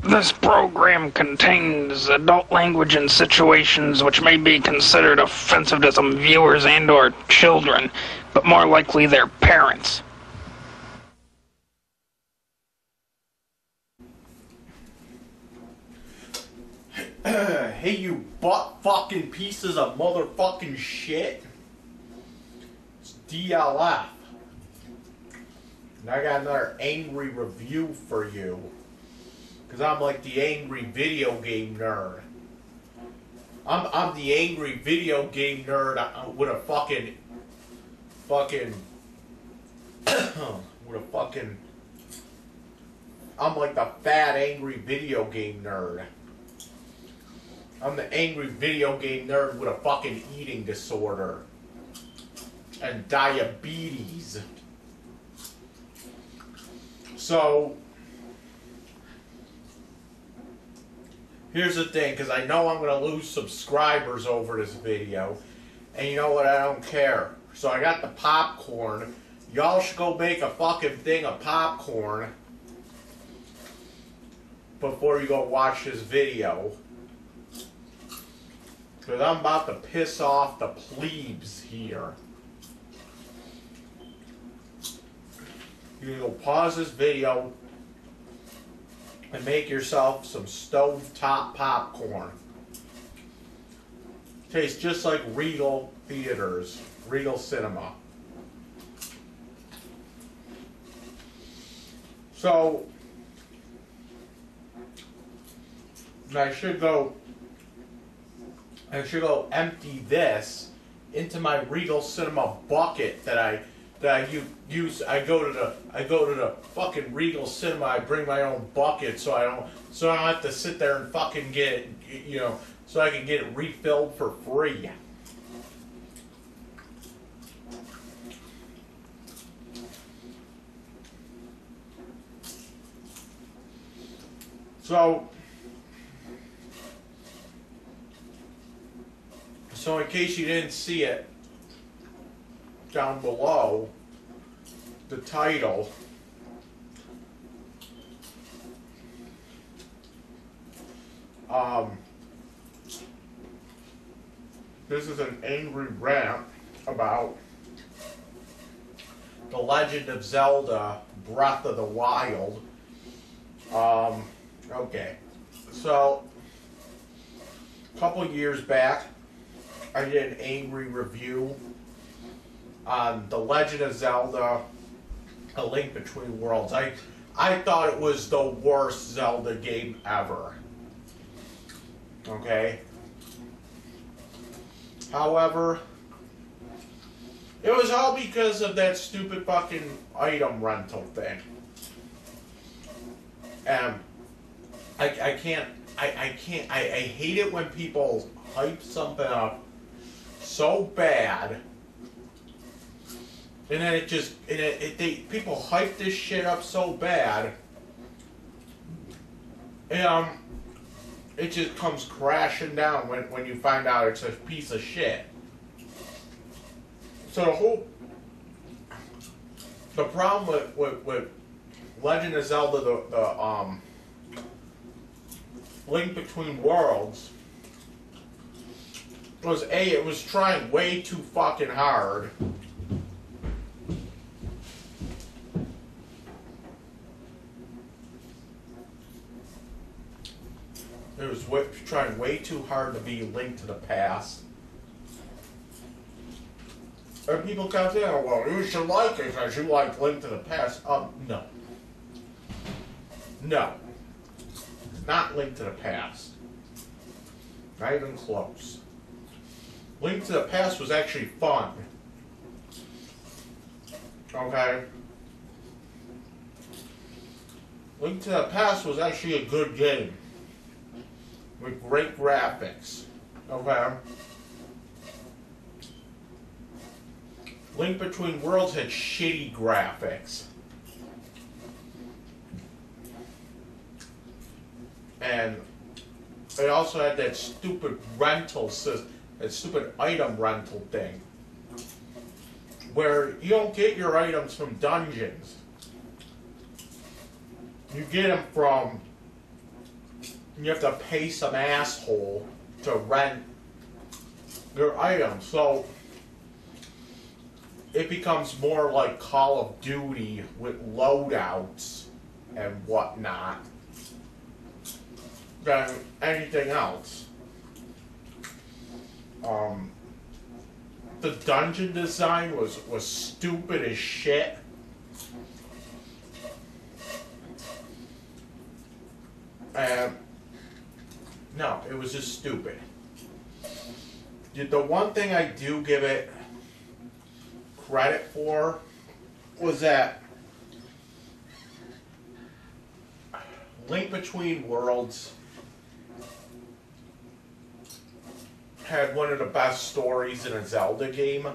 This program contains adult language and situations which may be considered offensive to some viewers and/or children, but more likely their parents. Hey, you butt-fucking pieces of motherfucking shit. It's DLF. And I got another angry review for you. Because I'm like the angry video game nerd. I'm the angry video game nerd with a fucking... I'm like the fat angry video game nerd. I'm the angry video game nerd with a fucking eating disorder. And diabetes. So, here's the thing, because I know I'm going to lose subscribers over this video. And you know what, I don't care. So I got the popcorn. Y'all should go make a fucking thing of popcorn before you go watch this video. Because I'm about to piss off the plebes here. You can go pause this video and make yourself some stovetop popcorn. Tastes just like Regal Theaters, Regal Cinema. So, I should go empty this into my Regal Cinema bucket that I use. I go to the fucking Regal Cinema. I bring my own bucket so I don't have to sit there and fucking get it, you know, so I can get it refilled for free. So in case you didn't see it, down below, the title, this is an angry rant about The Legend of Zelda Breath of the Wild. Okay, so a couple years back, I did an angry review on The Legend of Zelda, A Link Between Worlds. I thought it was the worst Zelda game ever. Okay? However, it was all because of that stupid fucking item rental thing. And I hate it when people hype something up so bad, and then people hype this shit up so bad, and it just comes crashing down when you find out it's a piece of shit. So the problem with Legend of Zelda, the Link Between Worlds, was it was trying way too fucking hard. It was trying way too hard to be Link to the Past. And people kept saying, oh, well, you should like it because you like Link to the Past. No. No. Not Link to the Past. Not even close. Link to the Past was actually fun. Okay? Link to the Past was actually a good game. With great graphics. Okay? Link Between Worlds had shitty graphics. And it also had that stupid rental system, that stupid item rental thing, where you don't get your items from dungeons. You get them from you have to pay some asshole to rent your items. So it becomes more like Call of Duty with loadouts and whatnot than anything else. The dungeon design was stupid as shit. And no, it was just stupid. The one thing I do give it credit for was that Link Between Worlds had one of the best stories in a Zelda game.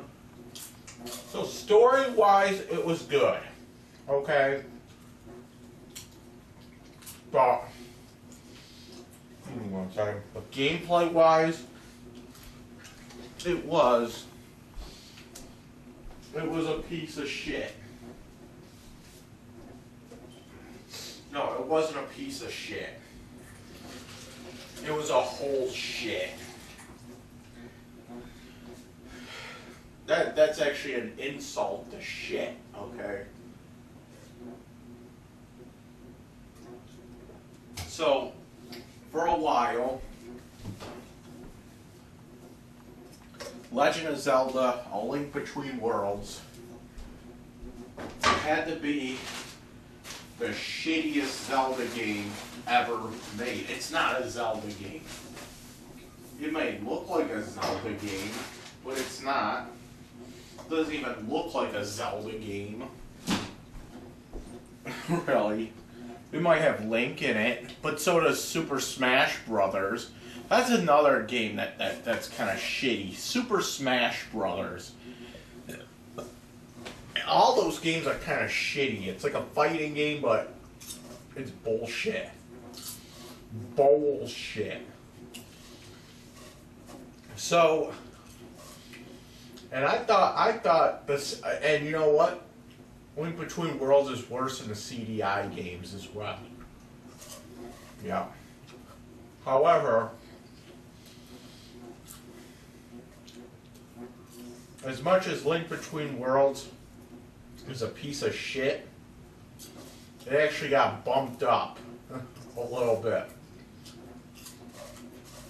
So story-wise, it was good. Okay? But gameplay-wise, it was a piece of shit. No, it wasn't a piece of shit. It was a whole shit. That's actually an insult to shit, okay? So, for a while, Legend of Zelda: A Link Between Worlds had to be the shittiest Zelda game ever made. It's not a Zelda game. It may look like a Zelda game, but it's not. It doesn't even look like a Zelda game. Really. We might have Link in it, but so does Super Smash Brothers. That's another game that's kind of shitty. Super Smash Brothers. All those games are kind of shitty. It's like a fighting game, but it's bullshit. Bullshit. So, and I thought this, and you know what? Link Between Worlds is worse than the CDI games as well. Yeah. However, as much as Link Between Worlds is a piece of shit, it actually got bumped up a little bit.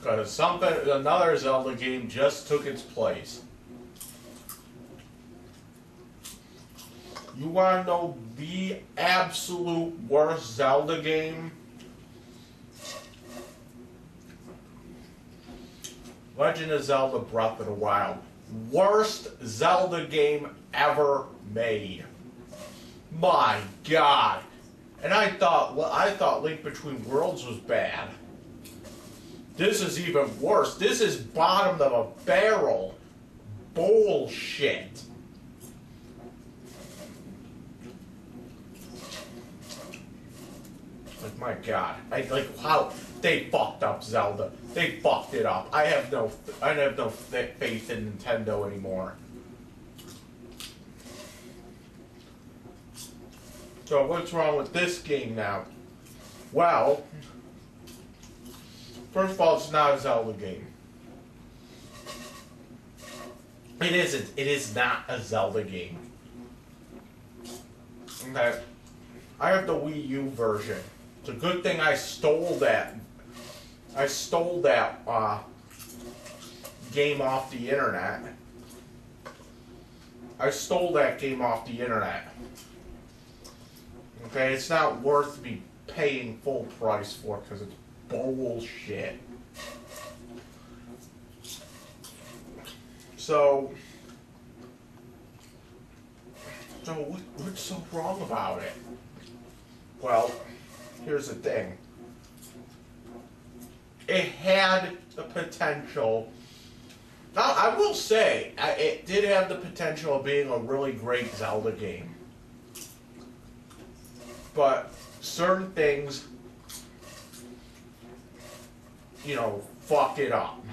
Because another Zelda game just took its place. You want to know the absolute worst Zelda game? Legend of Zelda Breath of the Wild. Worst Zelda game ever made. My God. And I thought Link Between Worlds was bad. This is even worse. This is bottom of a barrel bullshit. Like, my God. How they fucked up Zelda. They fucked it up. I have no faith in Nintendo anymore. So what's wrong with this game now? Well, first of all, it's not a Zelda game. It isn't. It is not a Zelda game. Okay. I have the Wii U version. It's a good thing I stole that. I stole that game off the internet. I stole that game off the internet. Okay, it's not worth me paying full price for it because it's bullshit. So what's so wrong about it? Well, here's the thing. It had the potential. Now, I will say, it did have the potential of being a really great Zelda game. But certain things, you know, fuck it up.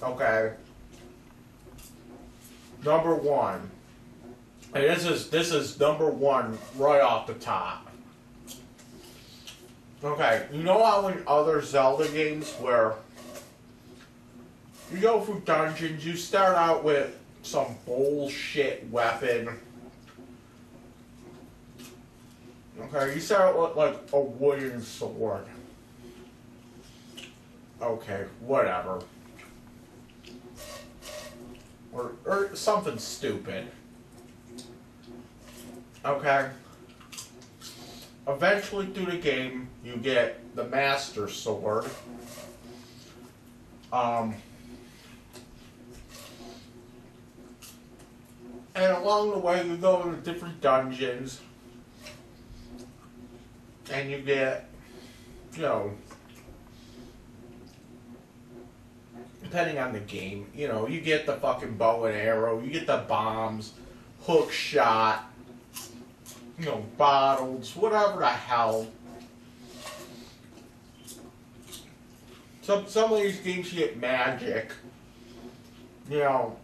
Okay? Number one. And this is number one right off the top. Okay, you know how in other Zelda games where you go through dungeons, you start out with some bullshit weapon. Okay, you start out with like a wooden sword. Okay, whatever. Or something stupid. Okay. Eventually through the game, you get the Master Sword. And along the way, you go into different dungeons. And you get, you know, depending on the game, you know, you get the fucking bow and arrow, you get the bombs, hook shot, you know, bottles, whatever the hell. Some of these games you get magic, you know,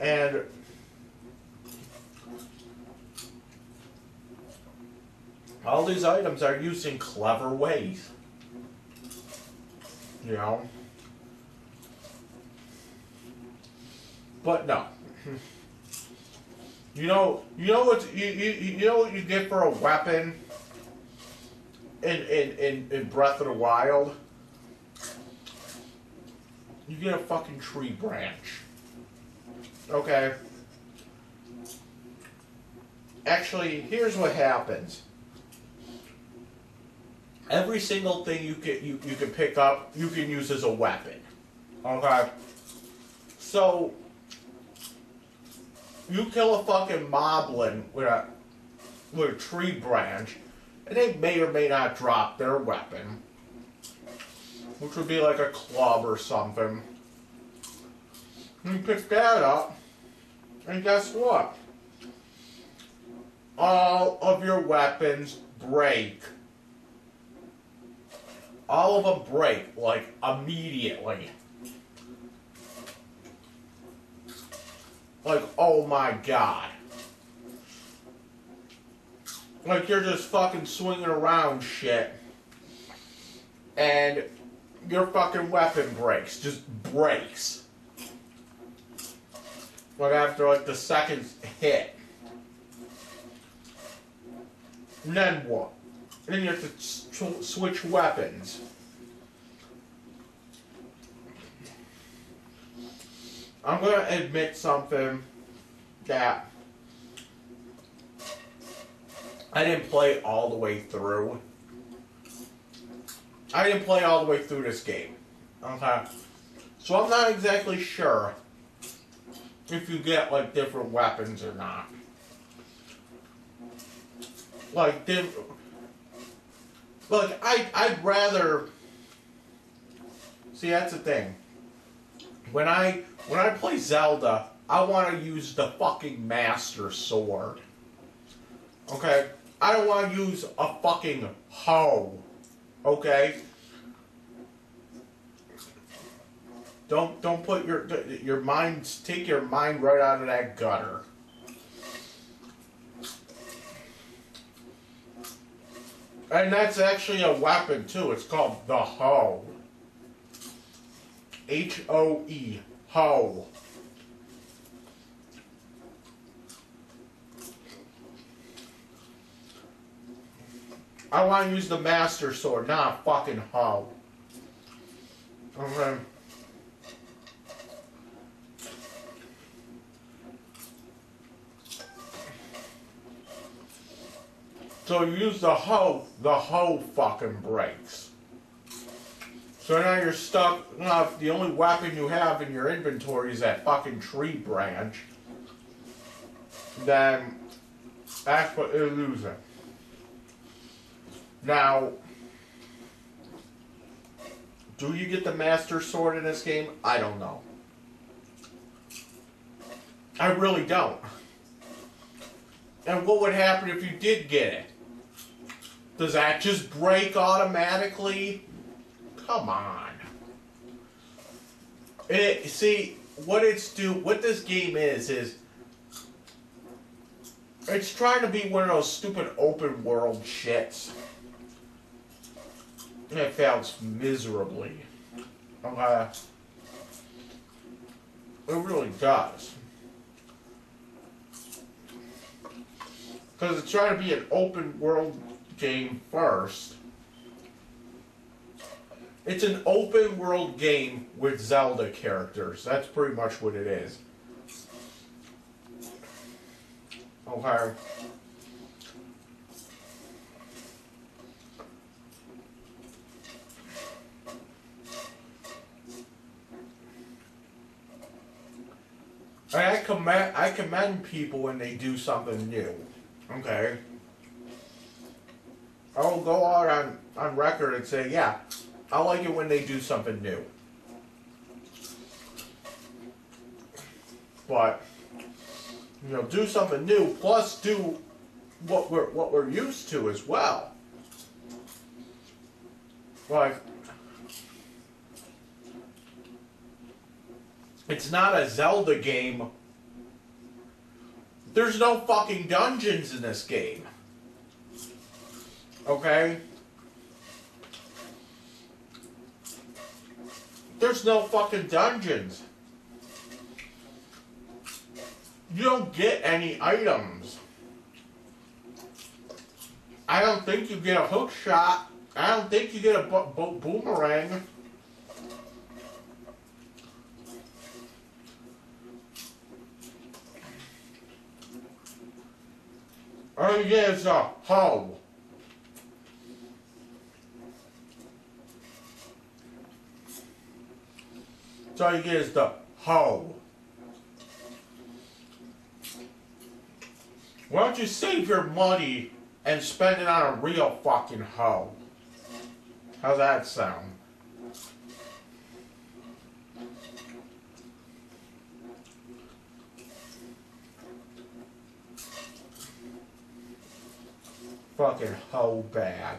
and all these items are used in clever ways. You know? But no. You know what you know what you get for a weapon in Breath of the Wild? You get a fucking tree branch. Okay. Actually, here's what happens. Every single thing you can pick up, you can use as a weapon. Okay? So, you kill a fucking moblin with a tree branch, and they may or may not drop their weapon, which would be like a club or something. You pick that up, and guess what? All of your weapons break. All of them break, like, immediately. Like, oh my god. Like, you're just fucking swinging around shit, and your fucking weapon breaks. Just breaks. Like, after, like, the second hit. And then what? Then you have to switch weapons. I'm going to admit something that I didn't play all the way through. I didn't play all the way through this game. Okay? So I'm not exactly sure if you get, like, different weapons or not. Like, I'd rather... See, that's the thing. When I play Zelda, I want to use the fucking Master Sword. Okay? I don't want to use a fucking hoe. Okay? Don't put your mind... Take your mind right out of that gutter. And that's actually a weapon, too. It's called the hoe. H-O-E. Hoe. I want to use the Master Sword, not a fucking hoe. Okay. So you use the hoe fucking breaks. So now you're stuck, now if the only weapon you have in your inventory is that fucking tree branch, then that's what you're losing. Now, do you get the Master Sword in this game? I don't know. I really don't. And what would happen if you did get it? Does that just break automatically? Come on. See, what this game is It's trying to be one of those stupid open world shits. And it fails miserably. Okay. It really does. Because it's trying to be an open world game first. It's an open world game with Zelda characters. That's pretty much what it is. Okay. I commend people when they do something new. Okay. I'll go out on record and say, yeah, I like it when they do something new. But, you know, do something new, plus do what we're used to as well. Like, it's not a Zelda game. There's no fucking dungeons in this game. Okay? There's no fucking dungeons. You don't get any items. I don't think you get a hook shot. I don't think you get a boomerang. All you get is a hoe. That's all you get is the hoe. Why don't you save your money and spend it on a real fucking hoe? How's that sound? Fucking hoe bag.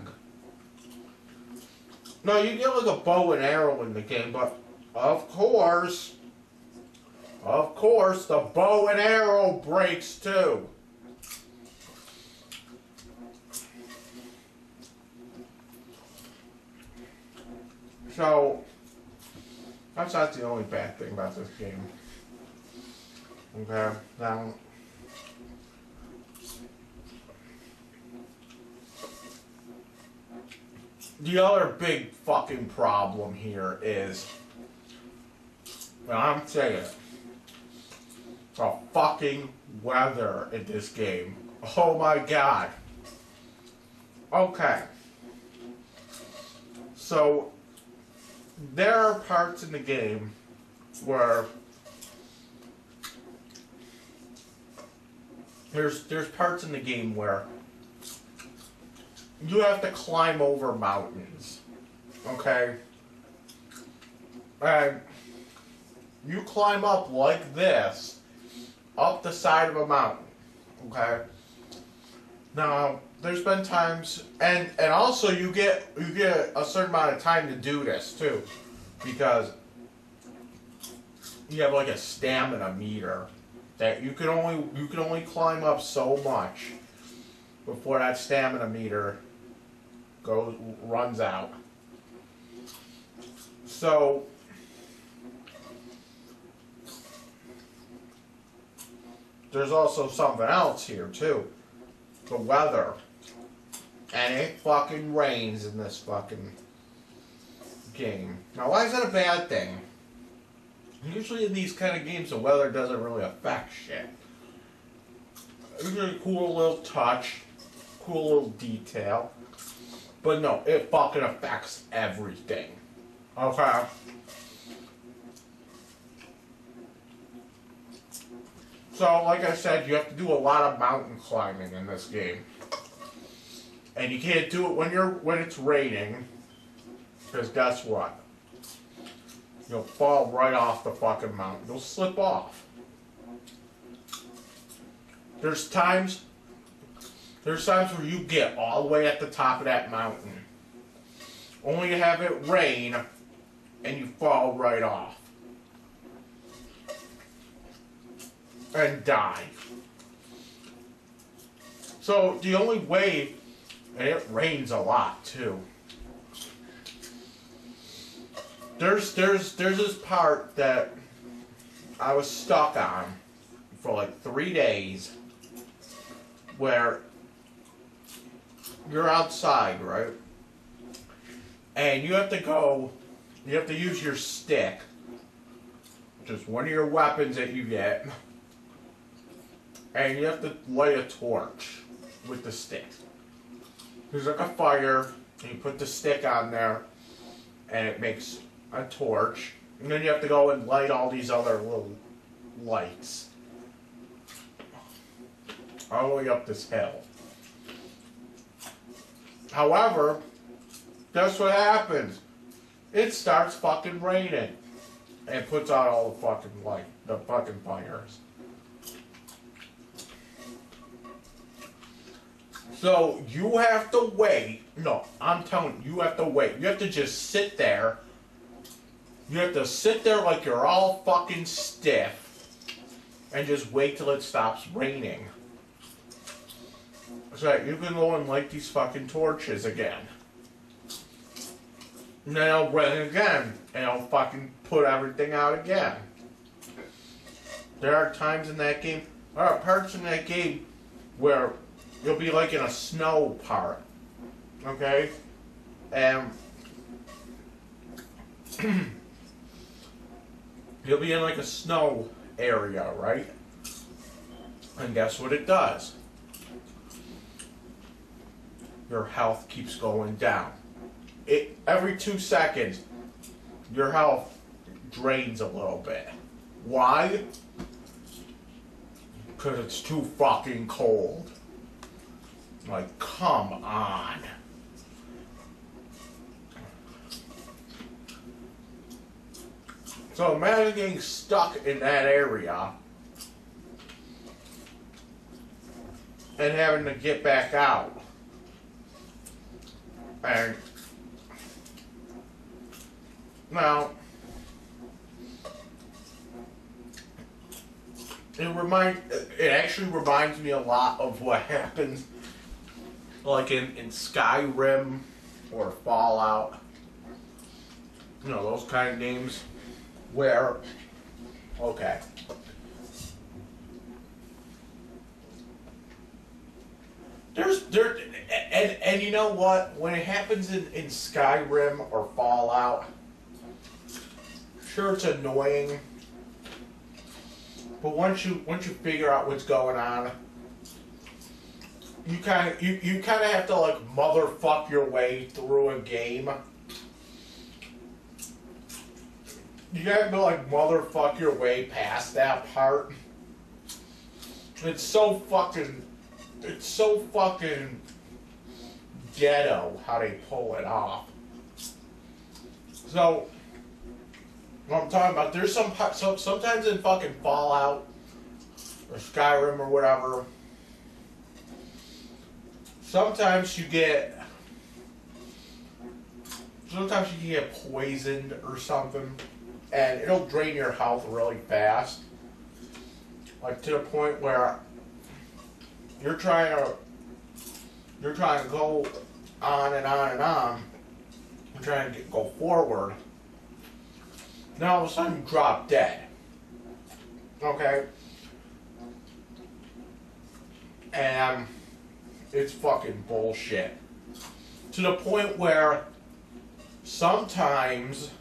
No, you get like a bow and arrow in the game, but of course, the bow and arrow breaks too. So, that's not the only bad thing about this game. Okay, now, the other big fucking problem here is, and I'm saying it, the fucking weather in this game. Oh my god. Okay. So, there are parts in the game where there's parts in the game where you have to climb over mountains. Okay? And you climb up like this, up the side of a mountain. Okay? Now, there's been times, and also you get a certain amount of time to do this too, because you have like a stamina meter that you can only climb up so much before that stamina meter runs out. So there's also something else here too. The weather. And it fucking rains in this fucking game. Now why is that a bad thing? Usually in these kind of games the weather doesn't really affect shit. Usually a cool little touch, cool little detail. But no, it fucking affects everything. Okay? So, like I said, you have to do a lot of mountain climbing in this game. And you can't do it when it's raining. Because guess what? You'll fall right off the fucking mountain. You'll slip off. There's times where you get all the way at the top of that mountain, only to have it rain, and you fall right off. And die. So the only way, and it rains a lot too. There's this part that I was stuck on for like 3 days where you're outside, right? And you have to use your stick, which is one of your weapons that you get, and you have to light a torch with the stick. There's like a fire, and you put the stick on there, and it makes a torch, and then you have to go and light all these other little lights all the way up this hill. However, guess what happens? It starts fucking raining and puts out all the fucking the fucking fires. So you have to wait. No, I'm telling you, you have to wait. You have to just sit there. You have to sit there like you're all fucking stiff and just wait till it stops raining. So that you can go and light these fucking torches again. And then it'll rain again, and it'll fucking put everything out again. There are times in that game, there are parts in that game where you'll be like in a snow part, okay? And you'll be in like a snow area, right? And guess what it does? Your health keeps going down. Every 2 seconds, your health drains a little bit. Why? Because it's too fucking cold. Like, come on. So imagine getting stuck in that area and having to get back out. And now, it actually reminds me a lot of what happens like in Skyrim or Fallout. You know, those kind of games where, okay. And you know what? When it happens in Skyrim or Fallout, sure it's annoying, but once you figure out what's going on, you kind of have to like motherfuck your way through a game. You have to like motherfuck your way past that part. It's so fucking ghetto how they pull it off. So, what I'm talking about, there's sometimes in fucking Fallout or Skyrim or whatever, sometimes you can get poisoned or something, and it'll drain your health really fast. Like to the point where you're trying to go on and on and on. I'm trying to go forward. Then all of a sudden you drop dead. Okay? And it's fucking bullshit. To the point where sometimes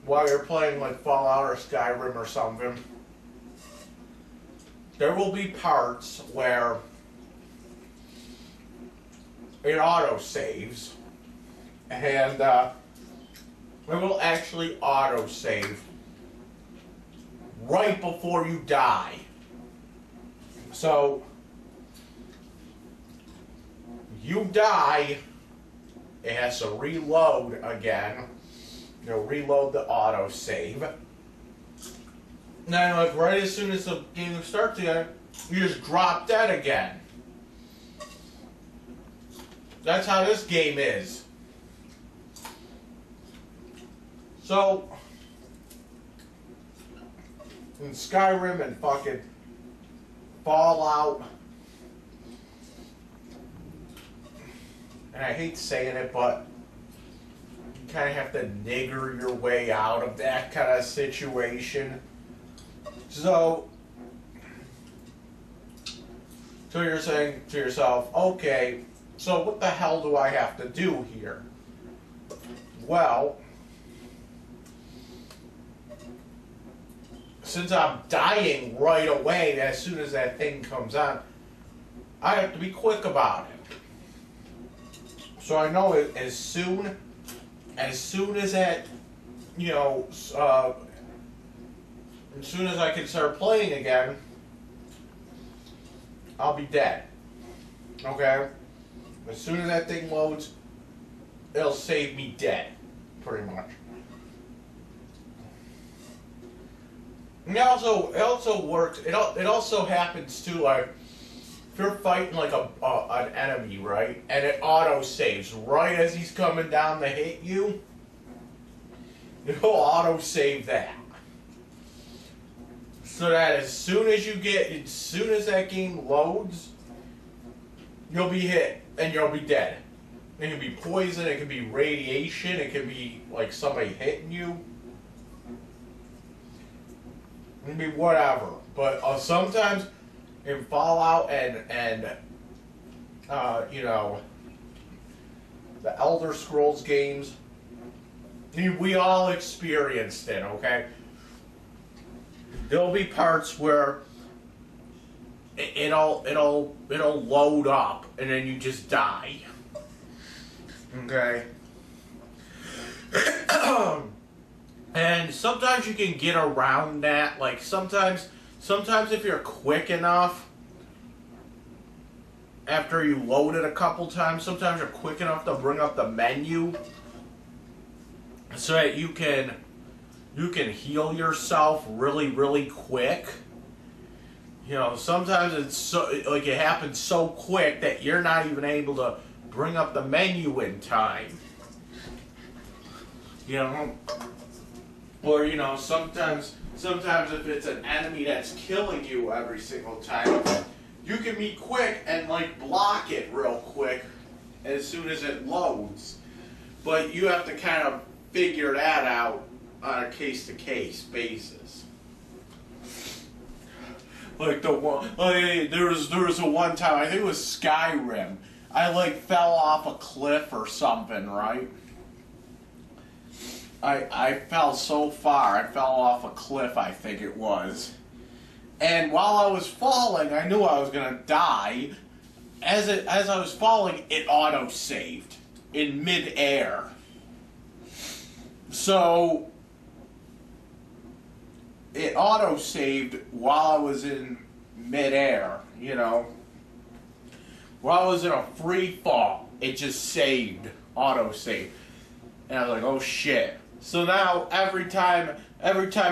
while you're playing like Fallout or Skyrim or something, there will be parts where it auto-saves, and it will actually auto-save right before you die. So, you die, it has to reload again. You'll reload the auto-save. Then, like, right as soon as the game starts again, you just drop dead again. That's how this game is. So, in Skyrim and fucking Fallout, and I hate saying it, but you kind of have to nigger your way out of that kind of situation. So you're saying to yourself, okay, so what the hell do I have to do here? Well, since I'm dying right away as soon as that thing comes on, I have to be quick about it. So I know as soon as that, you know, as soon as I can start playing again, I'll be dead. Okay? As soon as that thing loads, it'll save me dead, pretty much. And it also works. It also happens too. Like if you're fighting like an enemy, right, and it auto saves right as he's coming down to hit you, it'll auto save that. So that as soon as that game loads, you'll be hit and you'll be dead. It can be poison, it can be radiation, it can be like somebody hitting you. It can be whatever. But sometimes in Fallout and you know, the Elder Scrolls games, we all experienced it, okay? There'll be parts where it'll load up and then you just die. Okay? And sometimes you can get around that. Like sometimes if you're quick enough, after you load it a couple times, sometimes you're quick enough to bring up the menu so that you can heal yourself really, really quick. You know, sometimes it's so, like, it happens so quick that you're not even able to bring up the menu in time. You know, or you know, sometimes if it's an enemy that's killing you every single time, you can be quick and like block it real quick as soon as it loads. But you have to kind of figure that out on a case-to-case basis. Like there was a one time, I think it was Skyrim. I like fell off a cliff or something, right? I fell so far. I fell off a cliff, I think it was. And while I was falling, I knew I was gonna die. As I was falling, it auto-saved in mid-air. So it auto-saved while I was in mid-air, you know. While I was in a free fall, it just saved, auto-saved. And I was like, oh shit. So now every time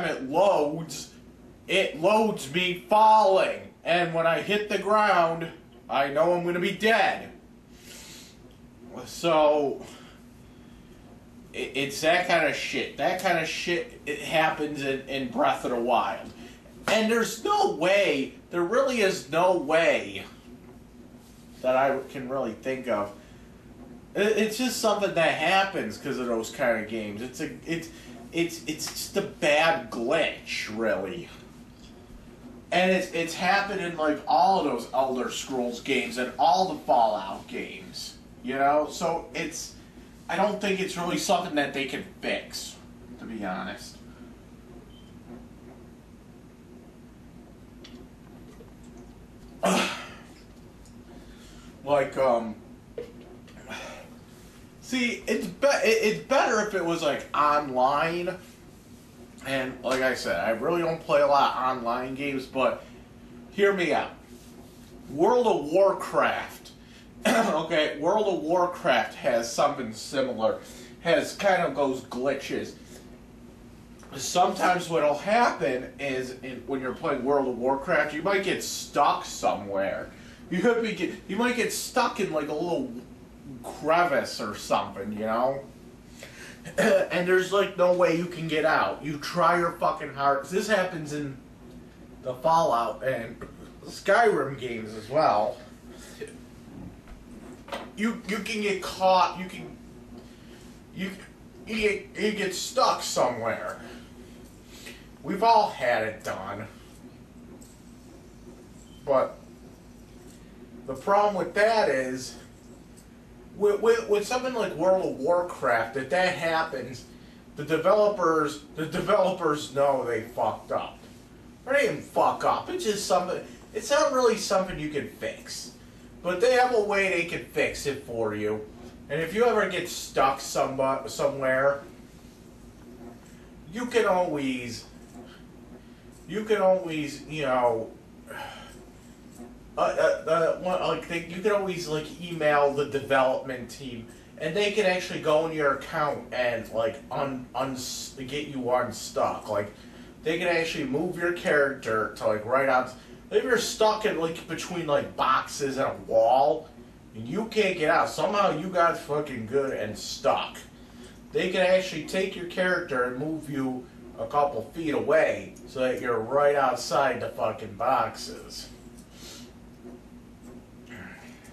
it loads me falling. And when I hit the ground, I know I'm gonna be dead. So it's that kind of shit. That kind of shit, it happens in Breath of the Wild. And there's no way, there really is no way that I can really think of. It's just something that happens because of those kind of games. It's just a bad glitch, really. And it's happened in like all of those Elder Scrolls games and all the Fallout games. You know? So I don't think it's really something that they can fix, to be honest. Like, see, it's better if it was like online. And like I said, I really don't play a lot of online games, but hear me out. World of Warcraft. Okay, World of Warcraft has something similar. Has kind of those glitches. Sometimes what'll happen is when you're playing World of Warcraft, you might get stuck somewhere. You might get stuck in like a little crevice or something, you know? And there's like no way you can get out. You try your fucking hardest. This happens in the Fallout and Skyrim games as well. You can get caught. You get stuck somewhere. We've all had it done. But the problem with that is, with something like World of Warcraft, if that happens, the developers know they fucked up. Or they didn't fuck up. It's just something. It's not really something you can fix, but they have a way they can fix it for you. And if you ever get stuck somewhere, you can always, you know, you can always email the development team, and they can actually go in your account and get you unstuck. Like, they can actually move your character to right out. If you're stuck in between boxes and a wall, and you can't get out, somehow you got fucking good and stuck, they can actually take your character and move you a couple feet away so that you're right outside the fucking boxes.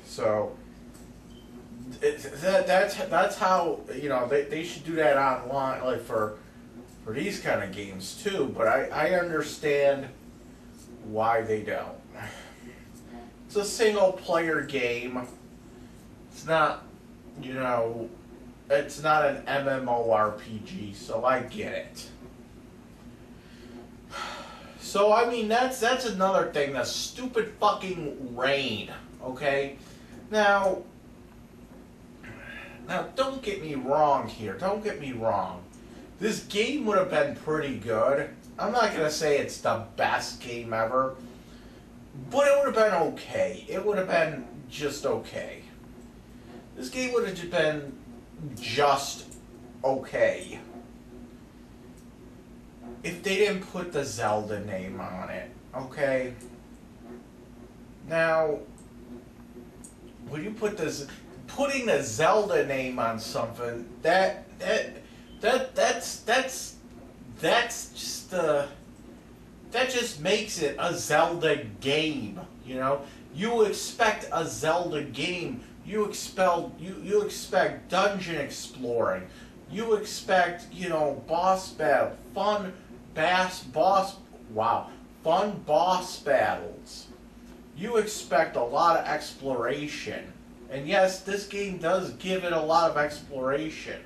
So that's how, you know, they should do that online, for these kind of games too. But I understand why they don't. It's a single player game. It's not, you know, it's not an MMORPG, so I get it. So I mean, that's another thing, the stupid fucking rain, okay? Now don't get me wrong here. Don't get me wrong. This game would have been pretty good. I'm not going to say it's the best game ever, but it would have been okay. It would have been just okay. This game would have been just okay if they didn't put the Zelda name on it, okay? Now, when you putting the Zelda name on something, that's just that just makes it a Zelda game, you know? You expect a Zelda game. You expect dungeon exploring. You expect, you know, boss battle, fun boss battles. You expect a lot of exploration. And yes, this game does give it a lot of exploration.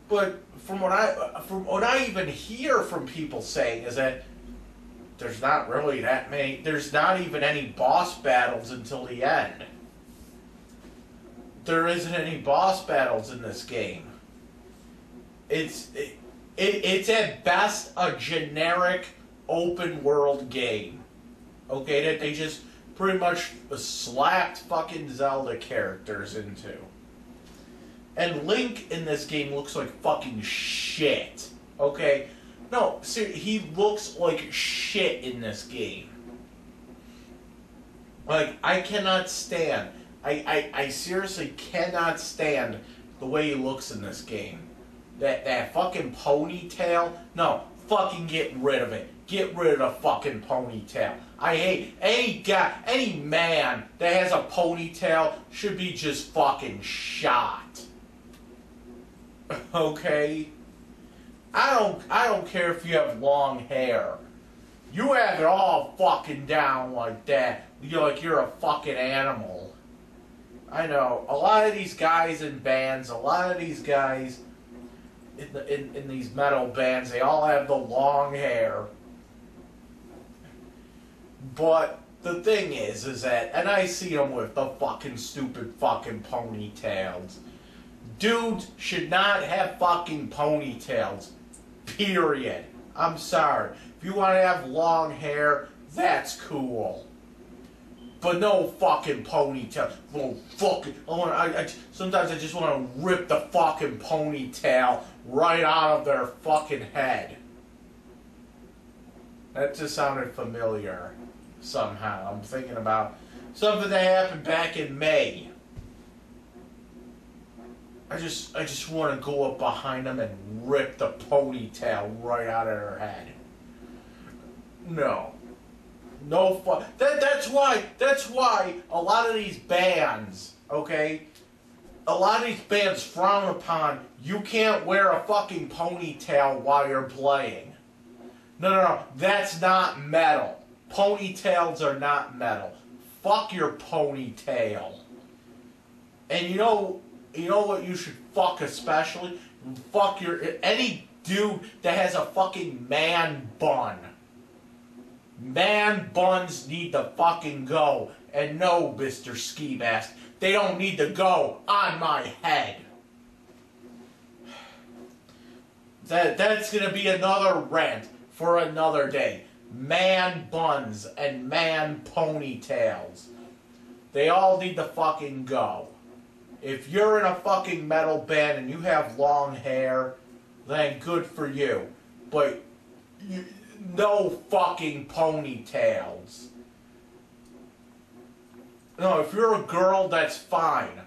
But from what I even hear from people saying is that there's not really that many, there's not even any boss battles until the end. There isn't any boss battles in this game. It's at best a generic open world game. Okay, that they just pretty much slapped fucking Zelda characters into. And Link in this game looks like fucking shit. Okay? No, seriously, he looks like shit in this game. Like, I cannot stand. I seriously cannot stand the way he looks in this game. That fucking ponytail. No, fucking get rid of it. Get rid of the fucking ponytail. I hate any man that has a ponytail should be just fucking shot. Okay? I don't care if you have long hair. You have it all fucking down like that. You're a fucking animal. I know. A lot of these guys in bands, a lot of these guys in these metal bands, they all have the long hair. But the thing is that, and I see them with the fucking stupid fucking ponytails. Dudes should not have fucking ponytails. Period. I'm sorry. If you want to have long hair, that's cool. But no fucking ponytail. Well, fucking. Sometimes I just want to rip the fucking ponytail right out of their fucking head. That just sounded familiar somehow. I'm thinking about something that happened back in May. I just want to go up behind them and rip the ponytail right out of their head. No. No fun. That's why a lot of these bands, okay, a lot of these bands frown upon you can't wear a fucking ponytail while you're playing. No, that's not metal. Ponytails are not metal. Fuck your ponytail. And you know what you should fuck especially? Fuck any dude that has a fucking man bun. Man buns need to fucking go. And no, Mr. Ski Mask, they don't need to go on my head. That's gonna be another rant for another day. Man buns and man ponytails. They all need to fucking go. If you're in a fucking metal band and you have long hair, then good for you. But no fucking ponytails. No, if you're a girl, that's fine.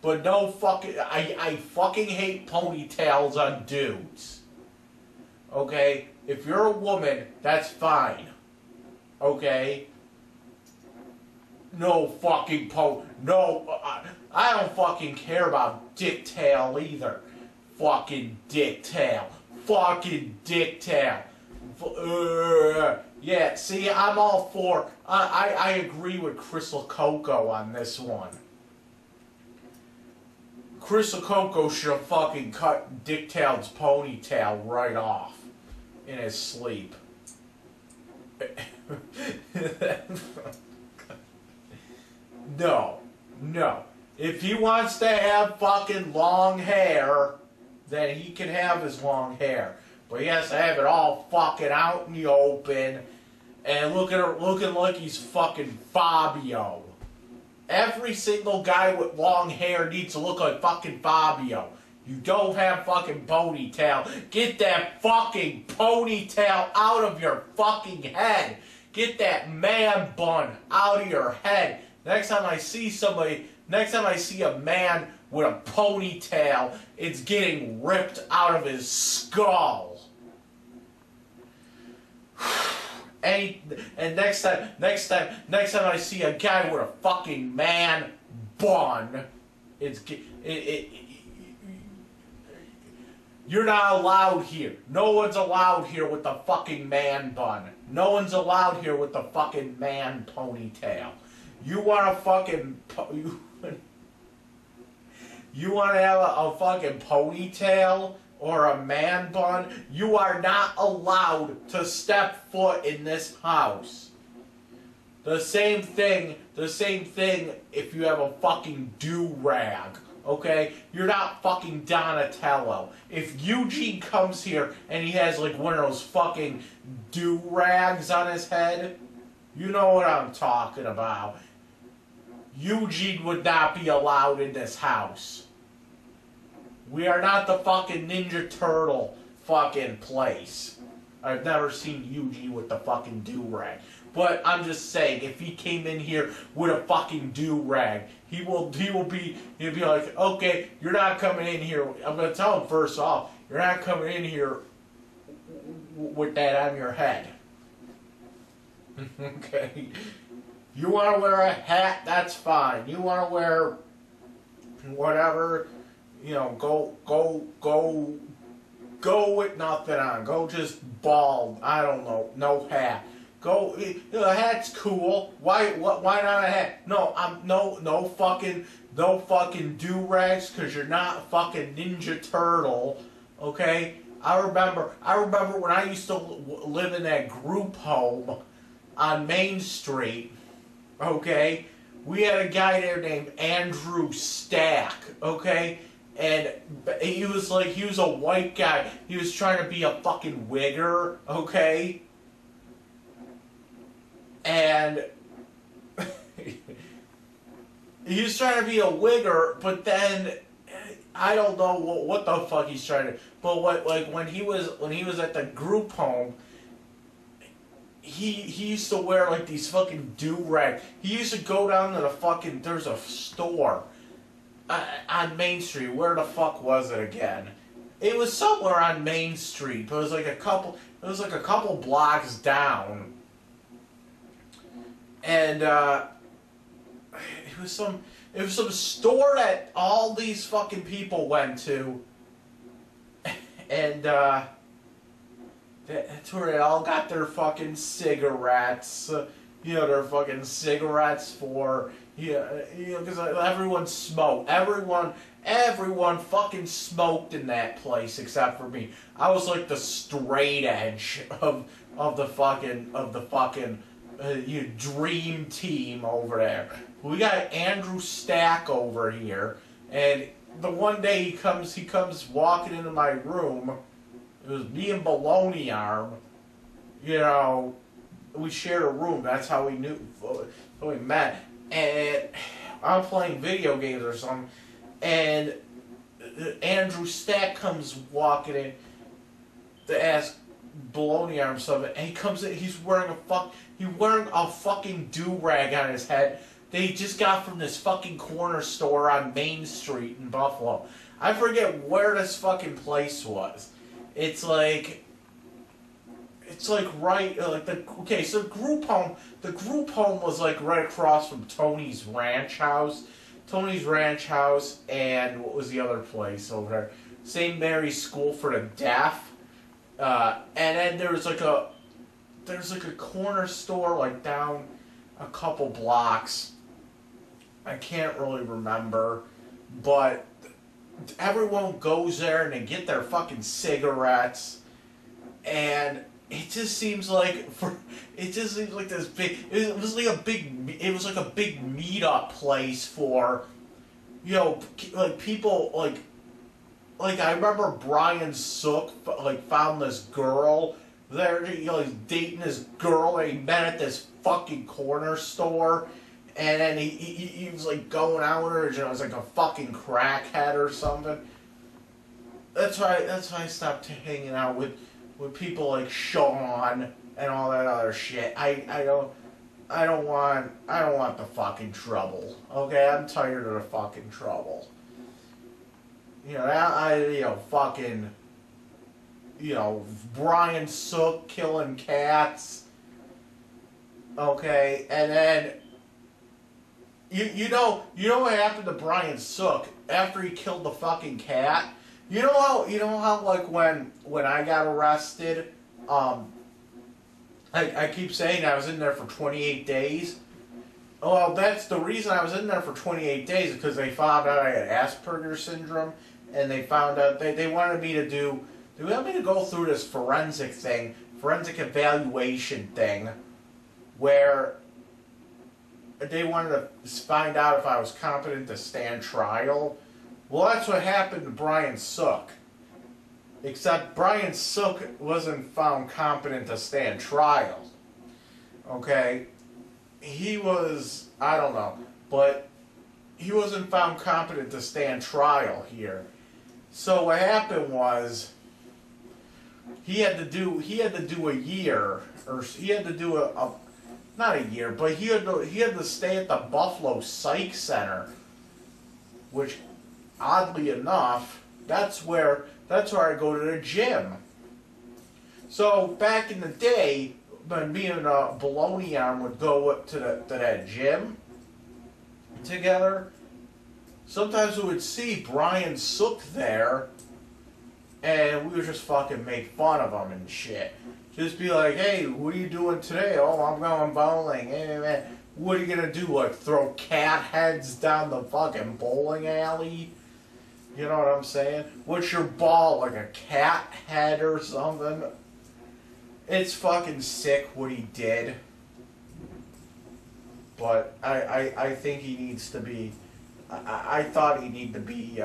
But no fucking... I fucking hate ponytails on dudes. Okay? If you're a woman, that's fine. Okay? No fucking No, I don't fucking care about dick tail either. Fucking dick tail. Fucking dick tail. Yeah, see, I'm all for... I agree with Crystal Coco on this one. Crystal Coco should have fucking cut Dick Tail's ponytail right off in his sleep. No. If he wants to have fucking long hair, then he can have his long hair. But he has to have it all fucking out in the open and looking like he's fucking Fabio. Every single guy with long hair needs to look like fucking Fabio. You don't have fucking ponytail. Get that fucking ponytail out of your fucking head. Get that man bun out of your head. Next time I see a man with a ponytail, it's getting ripped out of his skull. And next time I see a guy with a fucking man bun, you're not allowed here. No one's allowed here with the fucking man bun. No one's allowed here with the fucking man ponytail. You want to fucking you want to have a fucking ponytail or a man bun? You are not allowed to step foot in this house. The same thing if you have a fucking do-rag, okay? You're not fucking Donatello. If Eugene comes here and he has like one of those fucking do-rags on his head, you know what I'm talking about. Eugene would not be allowed in this house. We are not the fucking Ninja Turtle fucking place. I've never seen Eugene with the fucking do-rag. But I'm just saying, if he came in here with a fucking do-rag, he'll be like, okay, you're not coming in here. I'm gonna tell him first off, you're not coming in here with that on your head. Okay. You want to wear a hat, that's fine. You want to wear whatever, you know, go with nothing on. Go just bald. I don't know, no hat. Go, you know, a hat's cool. Why not a hat? No, no fucking do-rags, because you're not fucking Ninja Turtle. Okay? I remember when I used to live in that group home on Main Street. Okay, we had a guy there named Andrew Stack, okay, and he was a white guy. He was trying to be a fucking wigger, okay, and he was trying to be a wigger, but then I don't know what the fuck he's trying to. But when he was at the group home. He used to wear like these fucking do-rag. He used to go down to the fucking, there's a store on Main Street. Where the fuck was it again? It was somewhere on Main Street, but it was like a couple blocks down. And it was some store that all these fucking people went to, and that's where they all got their fucking cigarettes. Their fucking cigarettes for because everyone smoked. Everyone fucking smoked in that place except for me. I was like the straight edge of the fucking dream team over there. We got Andrew Stack over here, and the one day he comes walking into my room. It was me and Baloney Arm. We shared a room. That's how we met. And I'm playing video games or something, and Andrew Stack comes walking in to ask Baloney Arm something, and he comes in. He's wearing a fucking do-rag on his head that he just got from this fucking corner store on Main Street in Buffalo. I forget where this fucking place was. It's like right, so the group home was like right across from Tony's Ranch House, and what was the other place over there? St. Mary's School for the Deaf, and then there's like a corner store like down a couple blocks. I can't really remember, but everyone goes there and they get their fucking cigarettes, and it just seems like this big. It was like a big meetup place for, like people like I remember Brian Sook found this girl there. He's dating this girl that he met at this fucking corner store. And then he was like going out with her, it was like a fucking crackhead or something. That's why I stopped hanging out with people like Sean and all that other shit. I don't want the fucking trouble. Okay, I'm tired of the fucking trouble. Fucking Brian Sook killing cats. Okay, and then You know what happened to Brian Sook after he killed the fucking cat? You know how like when I got arrested, I keep saying I was in there for 28 days. Well, that's the reason I was in there for 28 days, because they found out I had Asperger's syndrome, and they found out they wanted me to go through this forensic evaluation thing, where they wanted to find out if I was competent to stand trial. Well, that's what happened to Brian Sook. Except Brian Sook wasn't found competent to stand trial. Okay? He was, I don't know, but he wasn't found competent to stand trial here. So what happened was, he had to do a year, or he had to do not a year, but he had to stay at the Buffalo Psych Center, which, oddly enough, that's where I go to the gym. So back in the day, when me and Baloney Arm would go up to that gym together, sometimes we would see Brian Sook there, and we would just fucking make fun of him and shit. Just be like, hey, what are you doing today? Oh, I'm going bowling. Hey, man, what are you gonna do? Like, throw cat heads down the fucking bowling alley? You know what I'm saying? What's your ball? Like a cat head or something? It's fucking sick what he did. But I think he needs to be... I thought he needed to be,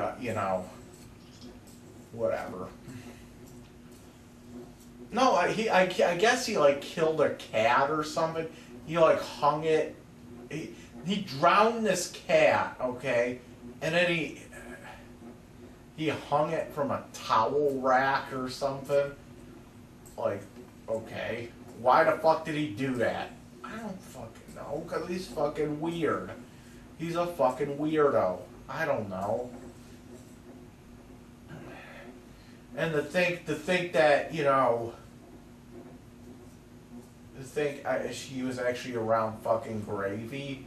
whatever. No, I guess he like killed a cat or something. He like hung it. He drowned this cat, okay, and then he hung it from a towel rack or something. Like, okay, why the fuck did he do that? I don't fucking know, because he's fucking weird. He's a fucking weirdo. I don't know. And to think that, think she was actually around fucking gravy.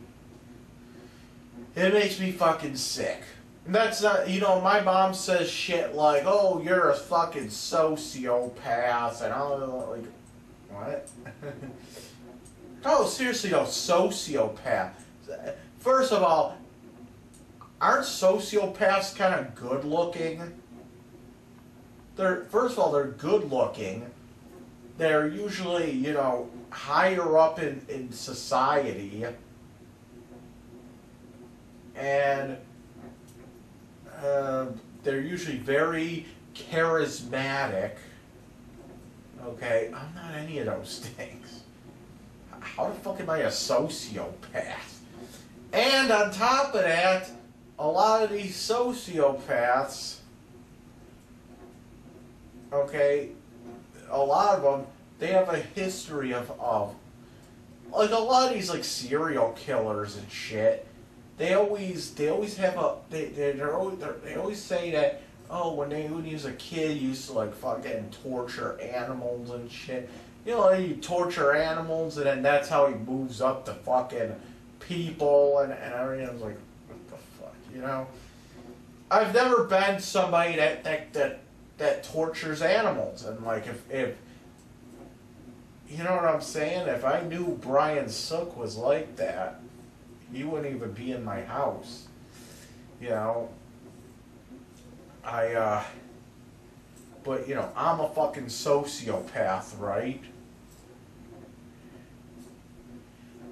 It makes me fucking sick. And that's not, you know, my mom says shit like, oh, you're a fucking sociopath, and I'm like, what? No, seriously though, sociopath. First of all, aren't sociopaths kind of good looking? First of all, they're good looking. They're usually, you know, higher up in society. And they're usually very charismatic. Okay, I'm not any of those things. How the fuck am I a sociopath? And on top of that, a lot of these sociopaths, okay, a lot of them, they have a history of like a lot of these like serial killers and shit. They always have they always say that, oh, when he was a kid, he used to like fucking torture animals and shit. You know, you torture animals, and then that's how he moves up to fucking people and everything. I was like, what the fuck, you know? I've never been somebody that tortures animals, and like if you know what I'm saying, if I knew Brian Sook was like that, he wouldn't even be in my house. You know, but you know, I'm a fucking sociopath, right?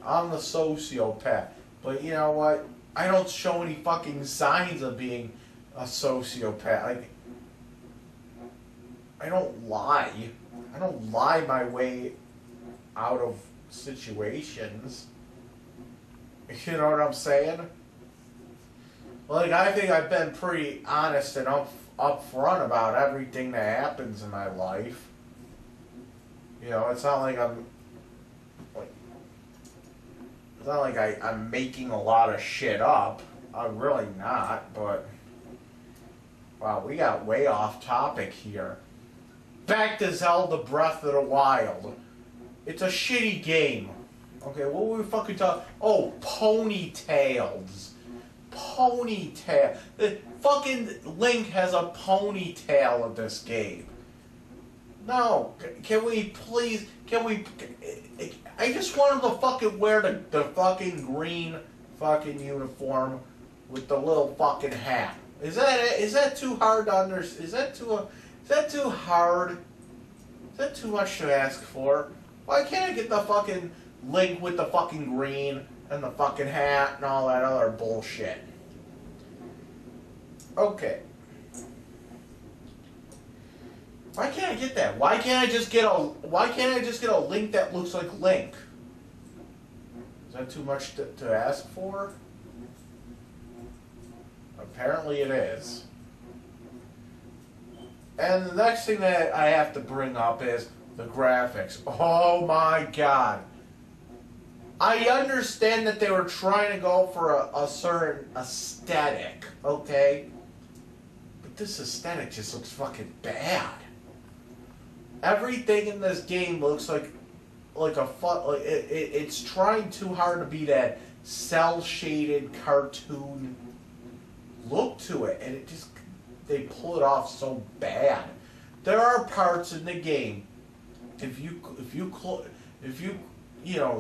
I'm the sociopath. But you know what? I don't show any fucking signs of being a sociopath. Like, I don't lie. I don't lie my way out of situations. You know what I'm saying? Like, I think I've been pretty honest and upfront about everything that happens in my life. You know, it's not like I'm making a lot of shit up. I'm really not, but wow, we got way off topic here. Back to Zelda Breath of the Wild. It's a shitty game. Okay, what were we fucking talking? Oh, ponytails. Ponytail. The fucking Link has a ponytail in this game. No, can we please, I just want him to fucking wear the fucking green fucking uniform with the little fucking hat. Is that too hard to understand? Is that too hard? Is that too much to ask for? Why can't I get the fucking Link with the fucking green and the fucking hat and all that other bullshit? Okay. Why can't I get that? Why can't I just get a Link that looks like Link? Is that too much to ask for? Apparently it is. And the next thing that I have to bring up is the graphics. Oh my god. I understand that they were trying to go for a certain aesthetic, okay? But this aesthetic just looks fucking bad. Everything in this game looks like it's trying too hard to be that cel-shaded cartoon look to it, and they pull it off so bad. There are parts in the game, if you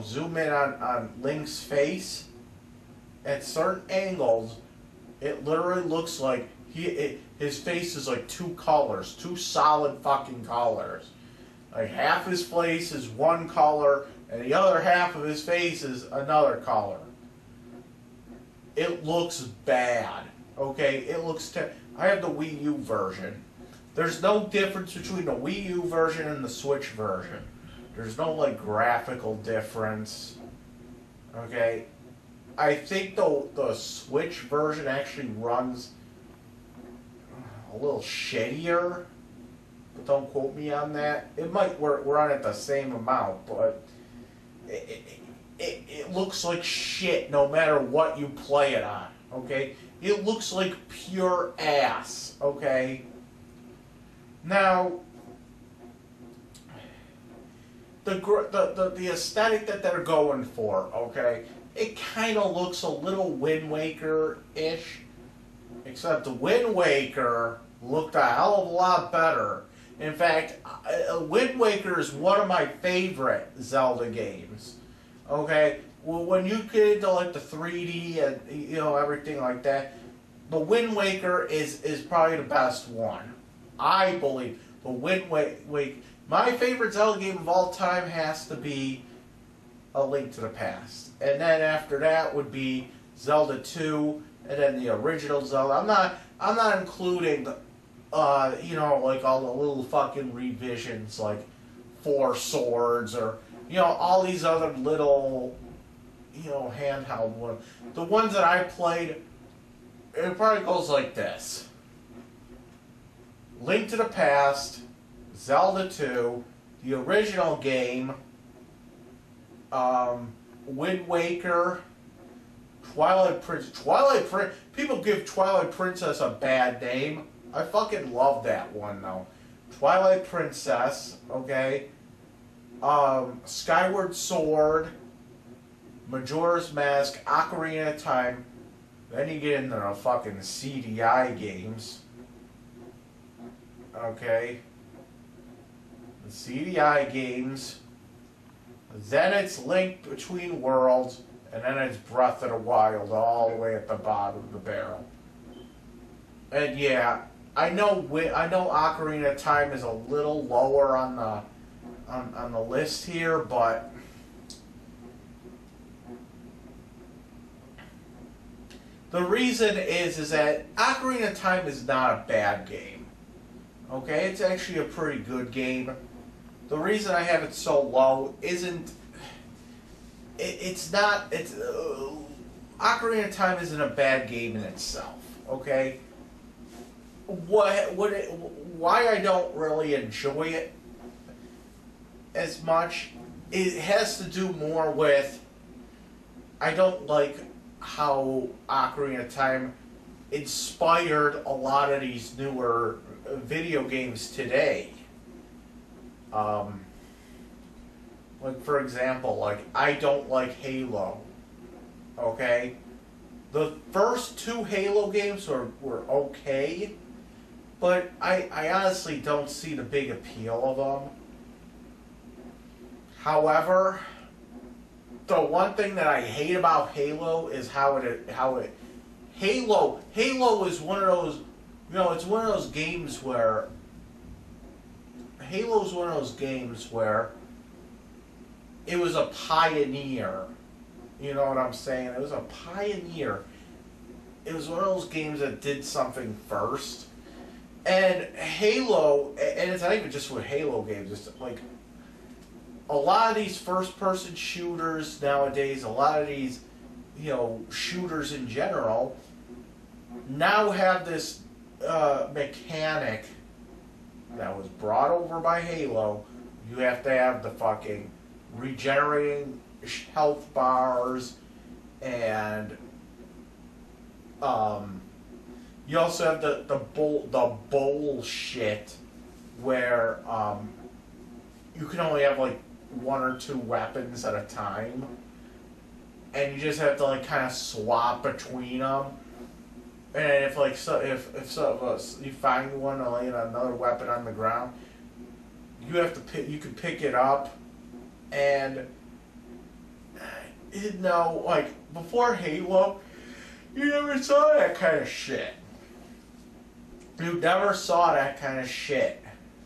zoom in on Link's face at certain angles, it literally looks like his face is like two colors, two solid fucking colors. Like half his face is one color, and the other half of his face is another color. It looks bad. Okay, it looks I have the Wii U version. There's no difference between the Wii U version and the Switch version. There's no like graphical difference. Okay, I think the Switch version actually runs a little shittier, but don't quote me on that. It might run at the same amount, but it looks like shit no matter what you play it on. Okay, it looks like pure ass. Okay, now the aesthetic that they're going for, okay, it kind of looks a little Wind Waker-ish, except the Wind Waker looked a hell of a lot better. In fact, Wind Waker is one of my favorite Zelda games. Okay, well, when you get into like the 3D and everything like that, the Wind Waker is probably the best one, I believe. The Wind Waker. My favorite Zelda game of all time has to be A Link to the Past. And then after that would be Zelda 2, and then the original Zelda. I'm not including the, like all the little fucking revisions like Four Swords or, all these other little, handheld ones. The ones that I played, it probably goes like this. Link to the Past, Zelda 2, the original game, Wind Waker, Twilight Princess. People give Twilight Princess a bad name. I fucking love that one though. Twilight Princess, okay. Skyward Sword, Majora's Mask, Ocarina of Time. Then you get into the fucking CDI games. Okay. The CDI games. Then it's Link Between Worlds, and then it's Breath of the Wild all the way at the bottom of the barrel. And yeah, I know Ocarina of Time is a little lower on the list here, but the reason is that Ocarina of Time is not a bad game. Okay, it's actually a pretty good game. The reason I have it so low isn't. Ocarina of Time isn't a bad game in itself. Okay. Why I don't really enjoy it as much, it has to do more with I don't like how Ocarina of Time inspired a lot of these newer video games today. Like for example, like I don't like Halo. Okay? The first two Halo games were okay, but I honestly don't see the big appeal of them. However, the one thing that I hate about Halo is Halo is one of those, it's one of those games where Halo's one of those games where it was a pioneer. You know what I'm saying? It was a pioneer. It was one of those games that did something first. And Halo, and it's not even just with Halo games, it's like a lot of these first-person shooters nowadays, a lot of these, shooters in general, now have this mechanic that was brought over by Halo. You have to have the fucking regenerating health bars, and you also have the bullshit where you can only have like one or two weapons at a time, and you just have to like kind of swap between them. And if you find one or another weapon on the ground, you can pick it up, and like before Halo, you never saw that kind of shit. You never saw that kind of shit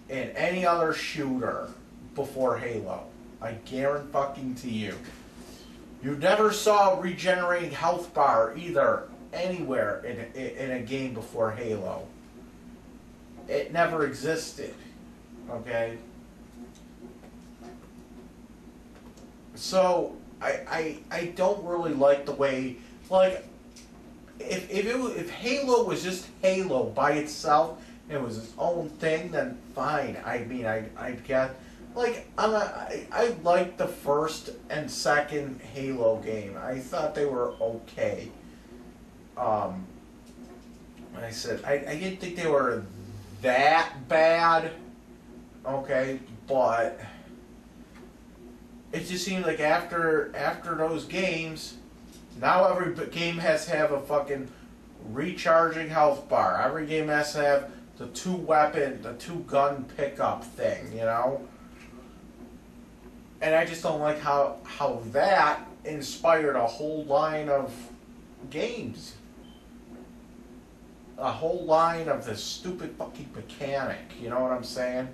in any other shooter before Halo. I guarantee you. You never saw a regenerating health bar either anywhere in a game before Halo. It never existed. Okay? So I don't really like the way, like, if Halo was just Halo by itself, and it was its own thing, then fine. I mean, I'd get, like, I liked the first and second Halo game. I thought they were okay. Like I said, I didn't think they were that bad. Okay, but it just seems like after those games, now every game has to have a fucking recharging health bar. Every game has to have the two gun pickup thing, you know? And I just don't like how that inspired a whole line of games. A whole line of this stupid fucking mechanic, you know what I'm saying?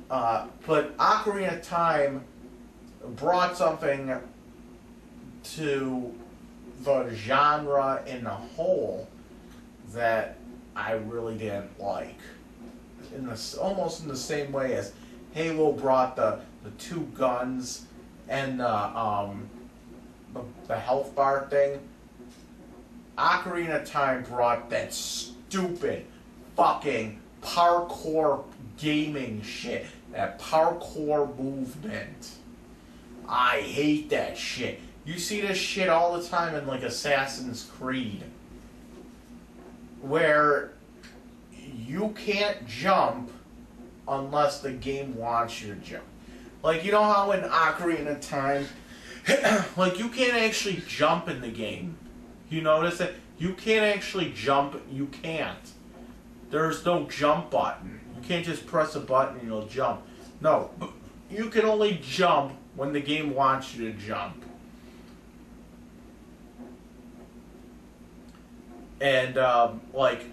But Ocarina of Time brought something to the genre in the whole that I really didn't like. Almost in the same way as Halo brought the two guns and the health bar thing. Ocarina of Time brought that stupid fucking parkour gaming shit. That parkour movement. I hate that shit. You see this shit all the time in like Assassin's Creed. Where you can't jump unless the game wants you to jump. Like, you know how in Ocarina of Time, like, you can't actually jump in the game. You notice that? You can't actually jump. You can't. There's no jump button. You can't just press a button and you'll jump. No. You can only jump when the game wants you to jump. And, like,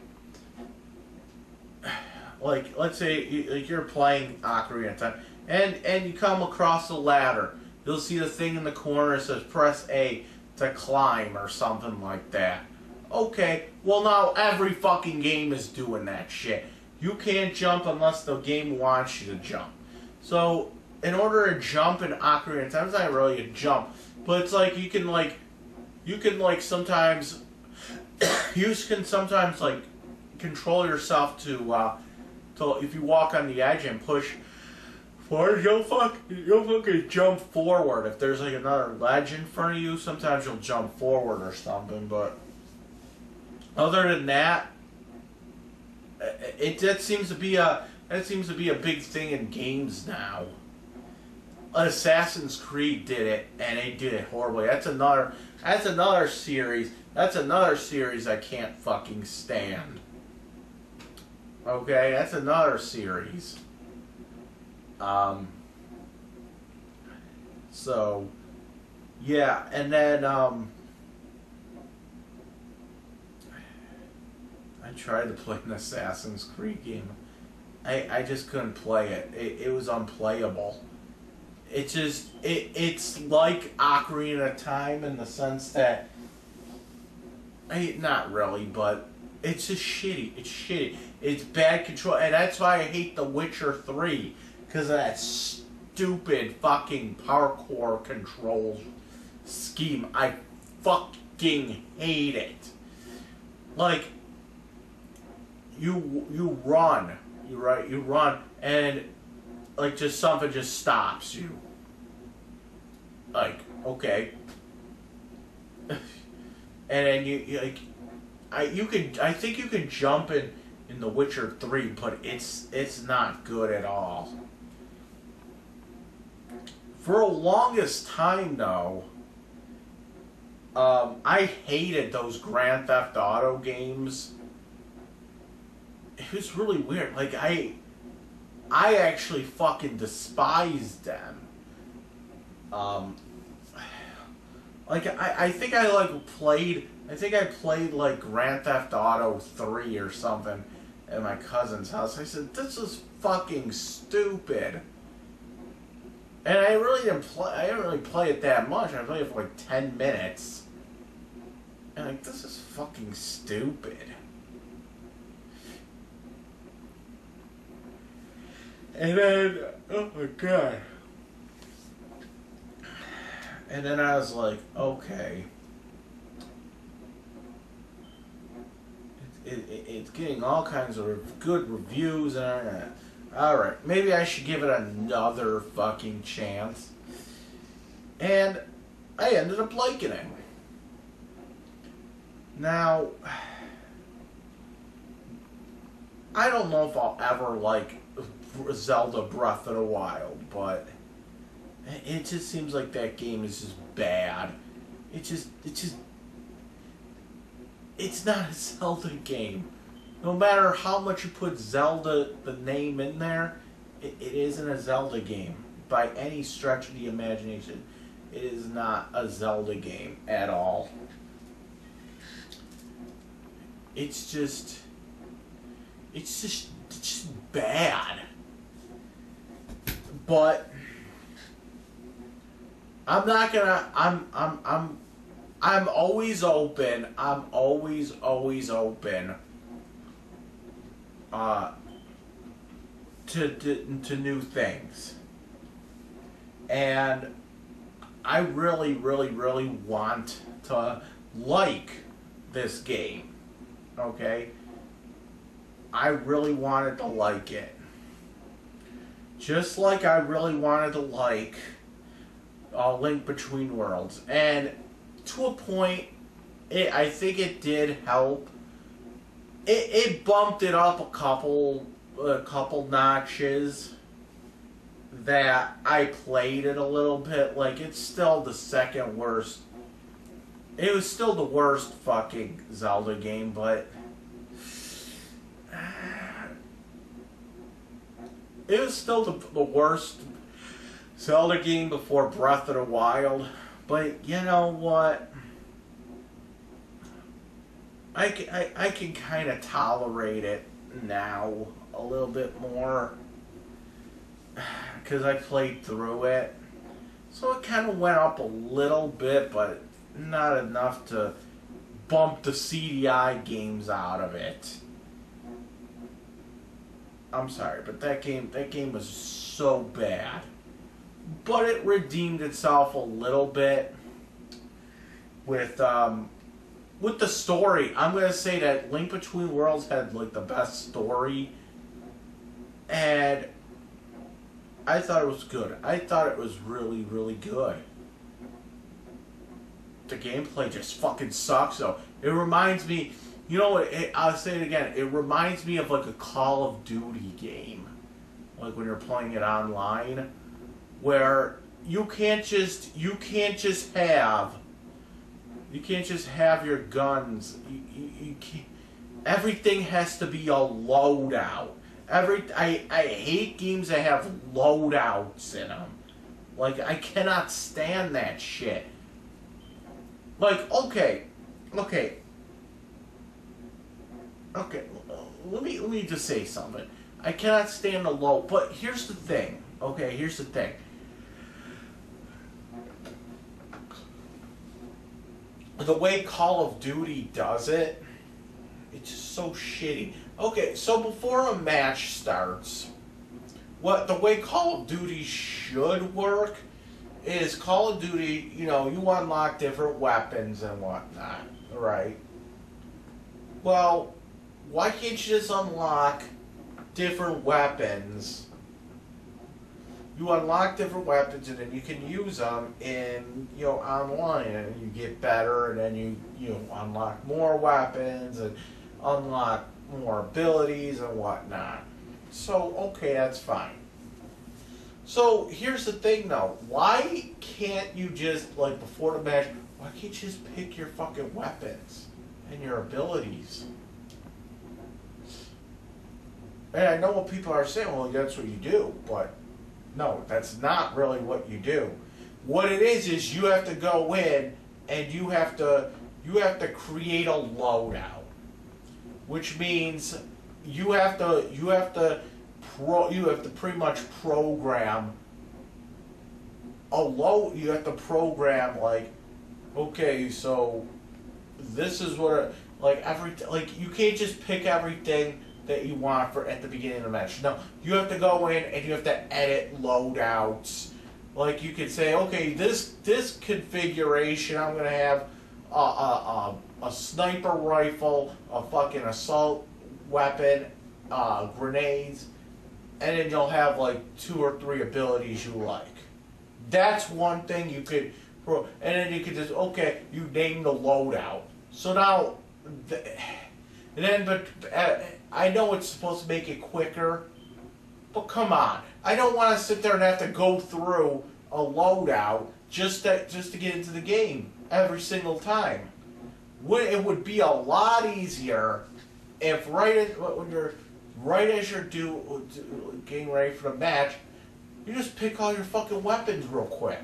let's say you're playing Ocarina of Time, and you come across a ladder. You'll see the thing in the corner that says press A to climb or something like that. Okay, well now every fucking game is doing that shit. You can't jump unless the game wants you to jump. So, in order to jump in Ocarina of Time, it's not really a jump, but it's like you can sometimes like control yourself to if you walk on the edge and push forward, you'll fucking jump forward. If there's like another ledge in front of you, sometimes you'll jump forward or something. But other than that, that seems to be a big thing in games now. Assassin's Creed did it, and they did it horribly. That's another series. That's another series I can't fucking stand. Okay, that's another series. So, yeah, and then, I tried to play an Assassin's Creed game. I just couldn't play it. It was unplayable. It's like Ocarina of Time in the sense that, not really, but it's just shitty. It's shitty. It's bad control, and that's why I hate The Witcher 3, because of that stupid fucking parkour control scheme. I fucking hate it. Like, you run, you run, and like just something just stops you. Like, okay. And then you like, I think you can jump in The Witcher 3, but it's not good at all. For the longest time though, I hated those Grand Theft Auto games. It was really weird. Like I actually fucking despised them. Like I think I played like Grand Theft Auto 3 or something at my cousin's house. I said, this is fucking stupid. And I didn't really play it that much. I played it for like 10 minutes. And like, this is fucking stupid. And then, oh my god. And then I was like, okay. It's getting all kinds of good reviews and alright, maybe I should give it another fucking chance. And I ended up liking it. Now, I don't know if I'll ever like Zelda Breath of the Wild, but It just seems like that game is just bad. It's not a Zelda game. No matter how much you put Zelda, the name, in there, it isn't a Zelda game by any stretch of the imagination. It is not a Zelda game at all. It's just bad. But I'm not gonna. I'm always open. I'm always open. To new things, and I really want to like this game. Okay, I really wanted to like it, just like I really wanted to like Link Between Worlds, and to a point, I think it did help. It bumped it up a couple notches. That I played it a little bit. Like, it's still the second worst. It was still the worst fucking Zelda game, but it was still the worst Zelda game before Breath of the Wild. But you know what? I can kind of tolerate it now a little bit more because I played through it. So it kind of went up a little bit, but not enough to bump the CDI games out of it. I'm sorry, but that game was so bad. But it redeemed itself a little bit with the story. I'm gonna say that Link Between Worlds had like the best story, and I thought it was good. I thought it was really good. The gameplay just fucking sucks though. It reminds me, you know what? I'll say it again. It reminds me of like a Call of Duty game, like when you're playing it online, where you can't just have your guns. You can't, everything has to be a loadout. I hate games that have loadouts in them. Like, I cannot stand that shit. Like, okay. Let me just say something. I cannot stand the load, but here's the thing. Okay, here's the thing. The way Call of Duty does it, it's just so shitty. Okay, so before a match starts, the way Call of Duty should work is Call of Duty, you unlock different weapons and whatnot, right? Well, why can't you just unlock different weapons? You unlock different weapons and then you can use them in, online, and you get better, and then you unlock more weapons and unlock more abilities and whatnot. So, okay, that's fine. So, here's the thing though. Why can't you just, like, before the match, why can't you just pick your fucking weapons and your abilities? And I know what people are saying, well, that's what you do, but no, that's not really what you do. What it is you have to go in and you have to create a loadout, which means you have to pretty much program a load. You have to program, like, okay, so this is what, you can't just pick everything that you want for at the beginning of the match. No, you have to go in and you have to edit loadouts. Like, you could say, okay, this configuration, I'm gonna have a sniper rifle, a fucking assault weapon, grenades, and then you'll have like 2 or 3 abilities you like. That's one thing you could, and then you could just, okay, you name the loadout. So now, I know it's supposed to make it quicker, but come on. I don't want to sit there and have to go through a loadout just to get into the game every single time. It would be a lot easier if when you're right as you're getting ready for the match, you just pick all your fucking weapons real quick.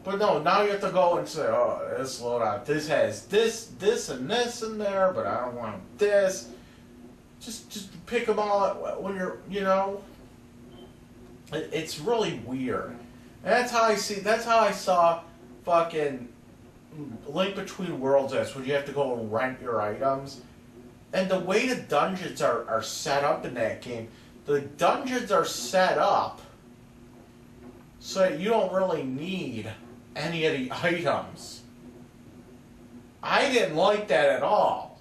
But no, now you have to go and say, oh, this loadout, this has this, and this in there, but I don't want this. Just pick them all when you're, it's really weird. And that's how I saw fucking Link Between Worlds as, when you have to go and rent your items. And the way the dungeons are set up in that game, the dungeons are set up so that you don't really need any of the items. I didn't like that at all.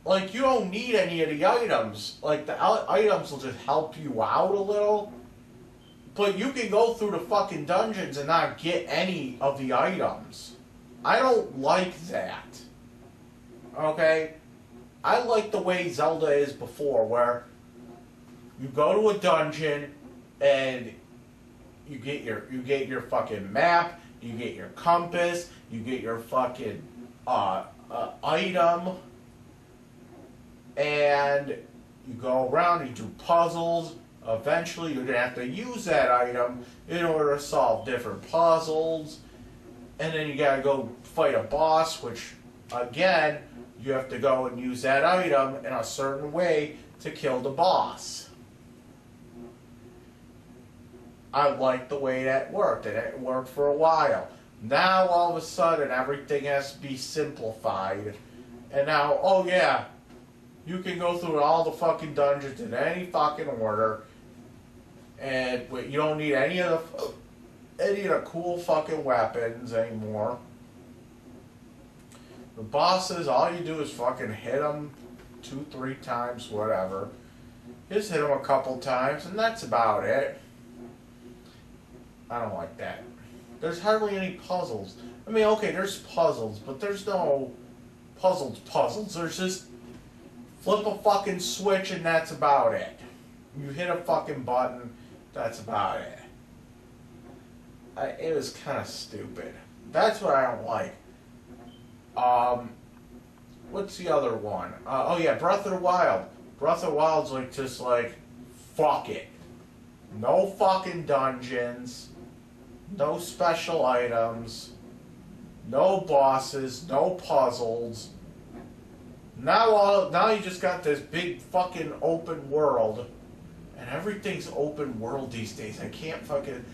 Like, you don't need any of the items. Like, the items will just help you out a little. But you can go through the fucking dungeons and not get any of the items. I don't like that. Okay? I like the way Zelda is before, where you go to a dungeon and you get your fucking map, you get your compass, you get your fucking item, and you go around, you do puzzles. Eventually, you're going to have to use that item in order to solve different puzzles. And then you got to go fight a boss, which, again, you have to go and use that item in a certain way to kill the boss. I liked the way that worked, and it worked for a while. Now, all of a sudden, everything has to be simplified. And now, oh yeah, you can go through all the fucking dungeons in any fucking order. And you don't need any of the cool fucking weapons anymore. The bosses, all you do is fucking hit them 2-3 times, whatever. Just hit them a couple times, and that's about it. I don't like that. There's hardly any puzzles. I mean, okay, there's puzzles, but there's no puzzles. There's just flip a fucking switch, and that's about it. You hit a fucking button, that's about it. It was kind of stupid. That's what I don't like. What's the other one? Oh yeah, Breath of the Wild. Breath of the Wild's just like, fuck it. No fucking dungeons. No special items. No bosses. No puzzles. Now you just got this big fucking open world. And everything's open world these days. I can't fucking...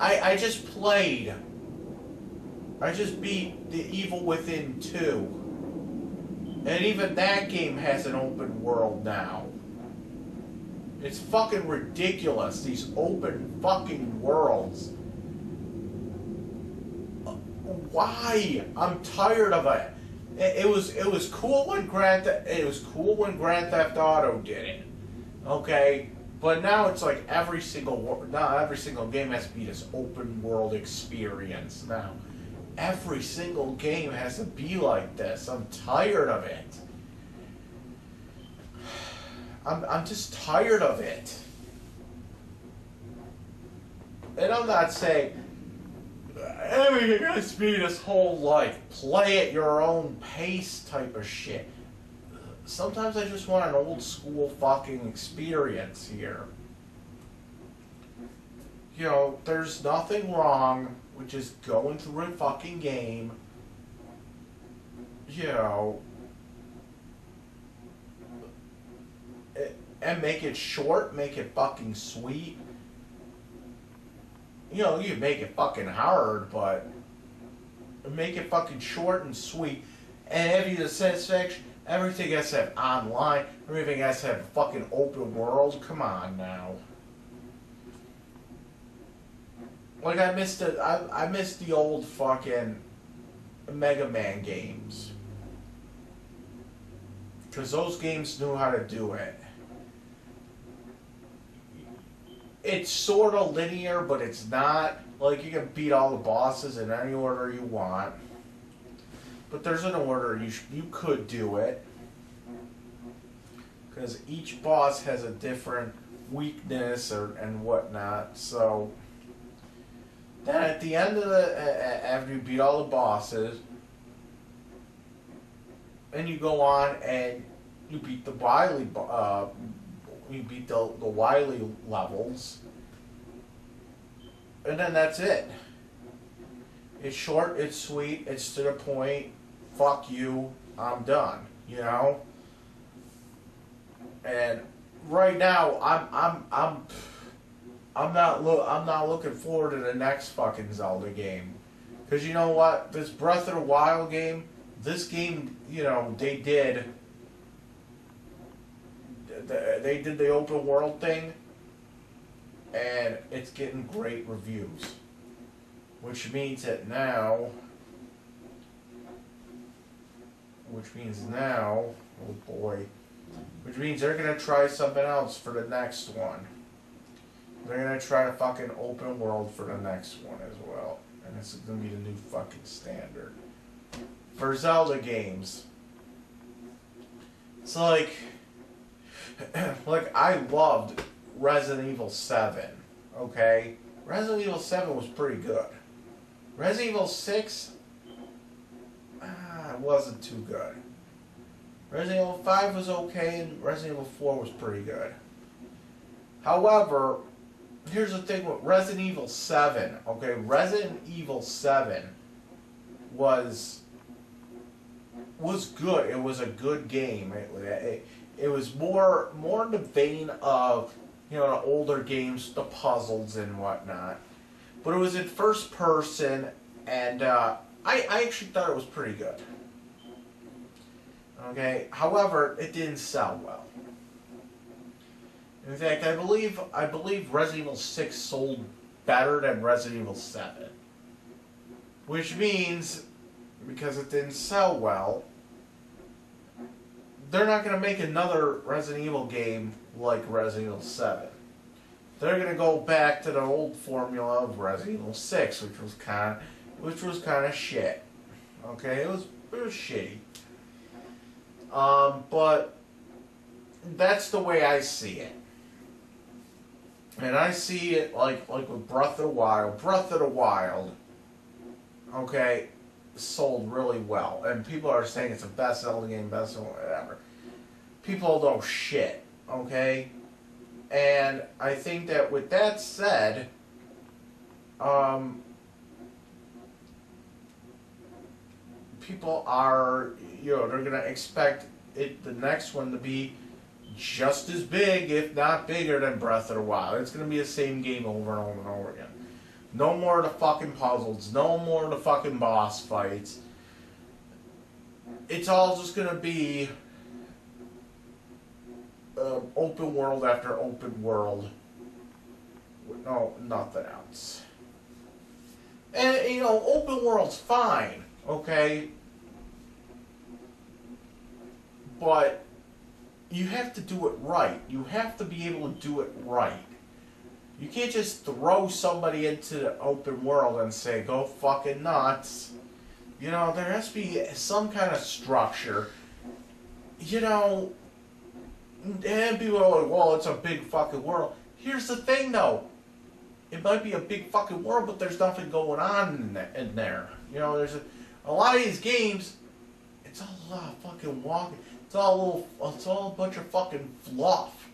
I just played. I just beat The Evil Within 2. And even that game has an open world now. It's fucking ridiculous, these open fucking worlds. Why? I'm tired of it. It was cool when Grand Theft Auto did it. Okay? But now it's like every single game has to be this open world experience now. Every single game has to be like this. I'm tired of it. I'm just tired of it. And I'm not saying everything has to be this whole play at your own pace type of shit. Sometimes I just want an old school fucking experience here. There's nothing wrong with just going through a fucking game, and make it short, make it fucking sweet. You can make it fucking hard, but make it fucking short and sweet. And have you the satisfaction, everything has to have online, everything has to have a fucking open world. Come on now. Like, I missed the old fucking Mega Man games. Because those games knew how to do it. It's sort of linear, but it's not. Like, you can beat all the bosses in any order you want. But there's an order you could do it. Because each boss has a different weakness and whatnot. So then at the end of after you beat all the bosses, and you go on and you beat the Wily, you beat the Wily levels, and then that's it. It's short, it's sweet, it's to the point. Fuck you, I'm done. You know. And right now, I'm not looking forward to the next fucking Zelda game, because you know what? This Breath of the Wild game, this game, you know, they did the open world thing, and it's getting great reviews, which means now, oh boy, which means they're gonna try something else for the next one. They're gonna try to fucking open world for the next one as well, and this is gonna be the new fucking standard for Zelda games. It's like I loved Resident Evil 7, okay? Resident Evil 7 was pretty good. Resident Evil 6, wasn't too good. Resident Evil 5 was okay, and Resident Evil 4 was pretty good. However, here's the thing with Resident Evil 7, okay? Resident Evil 7 was good. It was a good game. It was more in the vein of, you know, the older games, the puzzles and whatnot. But it was in first person, and I actually thought it was pretty good. Okay, however, it didn't sell well. In fact, I believe Resident Evil 6 sold better than Resident Evil 7. Which means, because it didn't sell well, they're not going to make another Resident Evil game like Resident Evil 7. They're going to go back to the old formula of Resident Evil 6, which was kind of shit. Okay, it was shitty. But that's the way I see it. And I see it like with Breath of the Wild. Breath of the Wild, okay, sold really well. And people are saying it's the best Zelda game, best whatever. People know shit, okay? And I think that with that said, people are, you know, they're going to expect the next one to be just as big, if not bigger, than Breath of the Wild. It's going to be the same game over and over and over again. No more of the fucking puzzles. No more of the fucking boss fights. It's all just going to be open world after open world. No, nothing else. And, you know, open world's fine, okay? But you have to do it right. You have to be able to do it right. You can't just throw somebody into the open world and say, go fucking nuts. You know, there has to be some kind of structure. You know, and people are like, well, it's a big fucking world. Here's the thing, though. It might be a big fucking world, but there's nothing going on in there. You know, there's a lot of these games, it's all a lot of fucking walking. It's all a bunch of fucking fluff.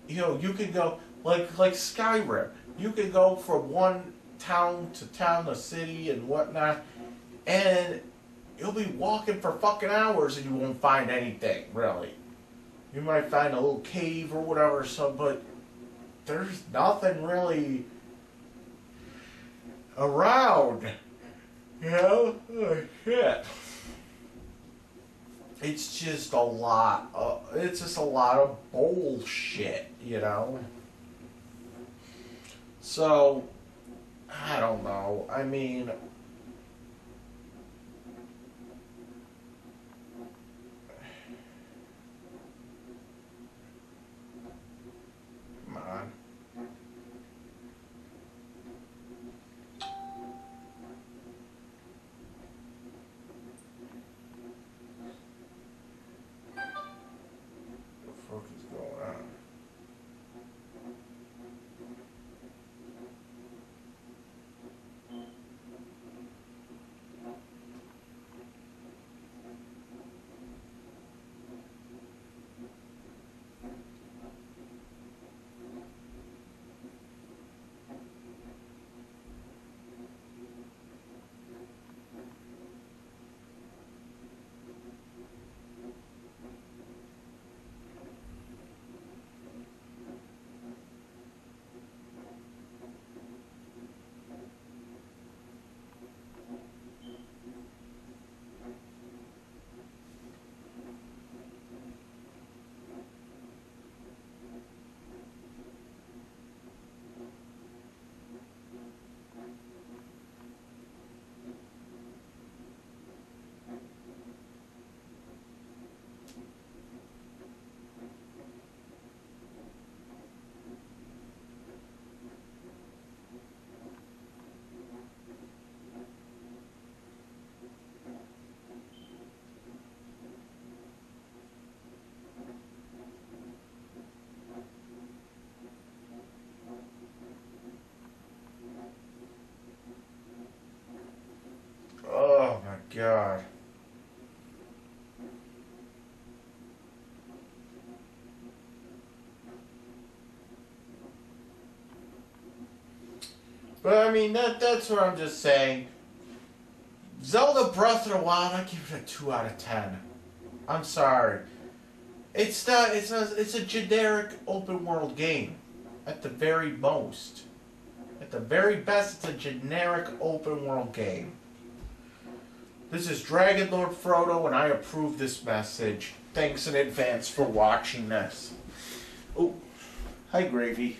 You know, you could go, like Skyrim, you could go from one town to city and whatnot, and you'll be walking for fucking hours and you won't find anything, really. You might find a little cave or whatever, but there's nothing really around. You know? Oh, shit. It's just a lot of bullshit, you know? So, I don't know. I mean, come on. What the fuck is going on? God. But I mean, that's what I'm just saying. Zelda Breath of the Wild, I give it a 2 out of 10. I'm sorry. It's a generic open world game. At the very most. At the very best, it's a generic open world game. This is Dragon Lord Frodo, and I approve this message. Thanks in advance for watching this. Oh, hi Gravy.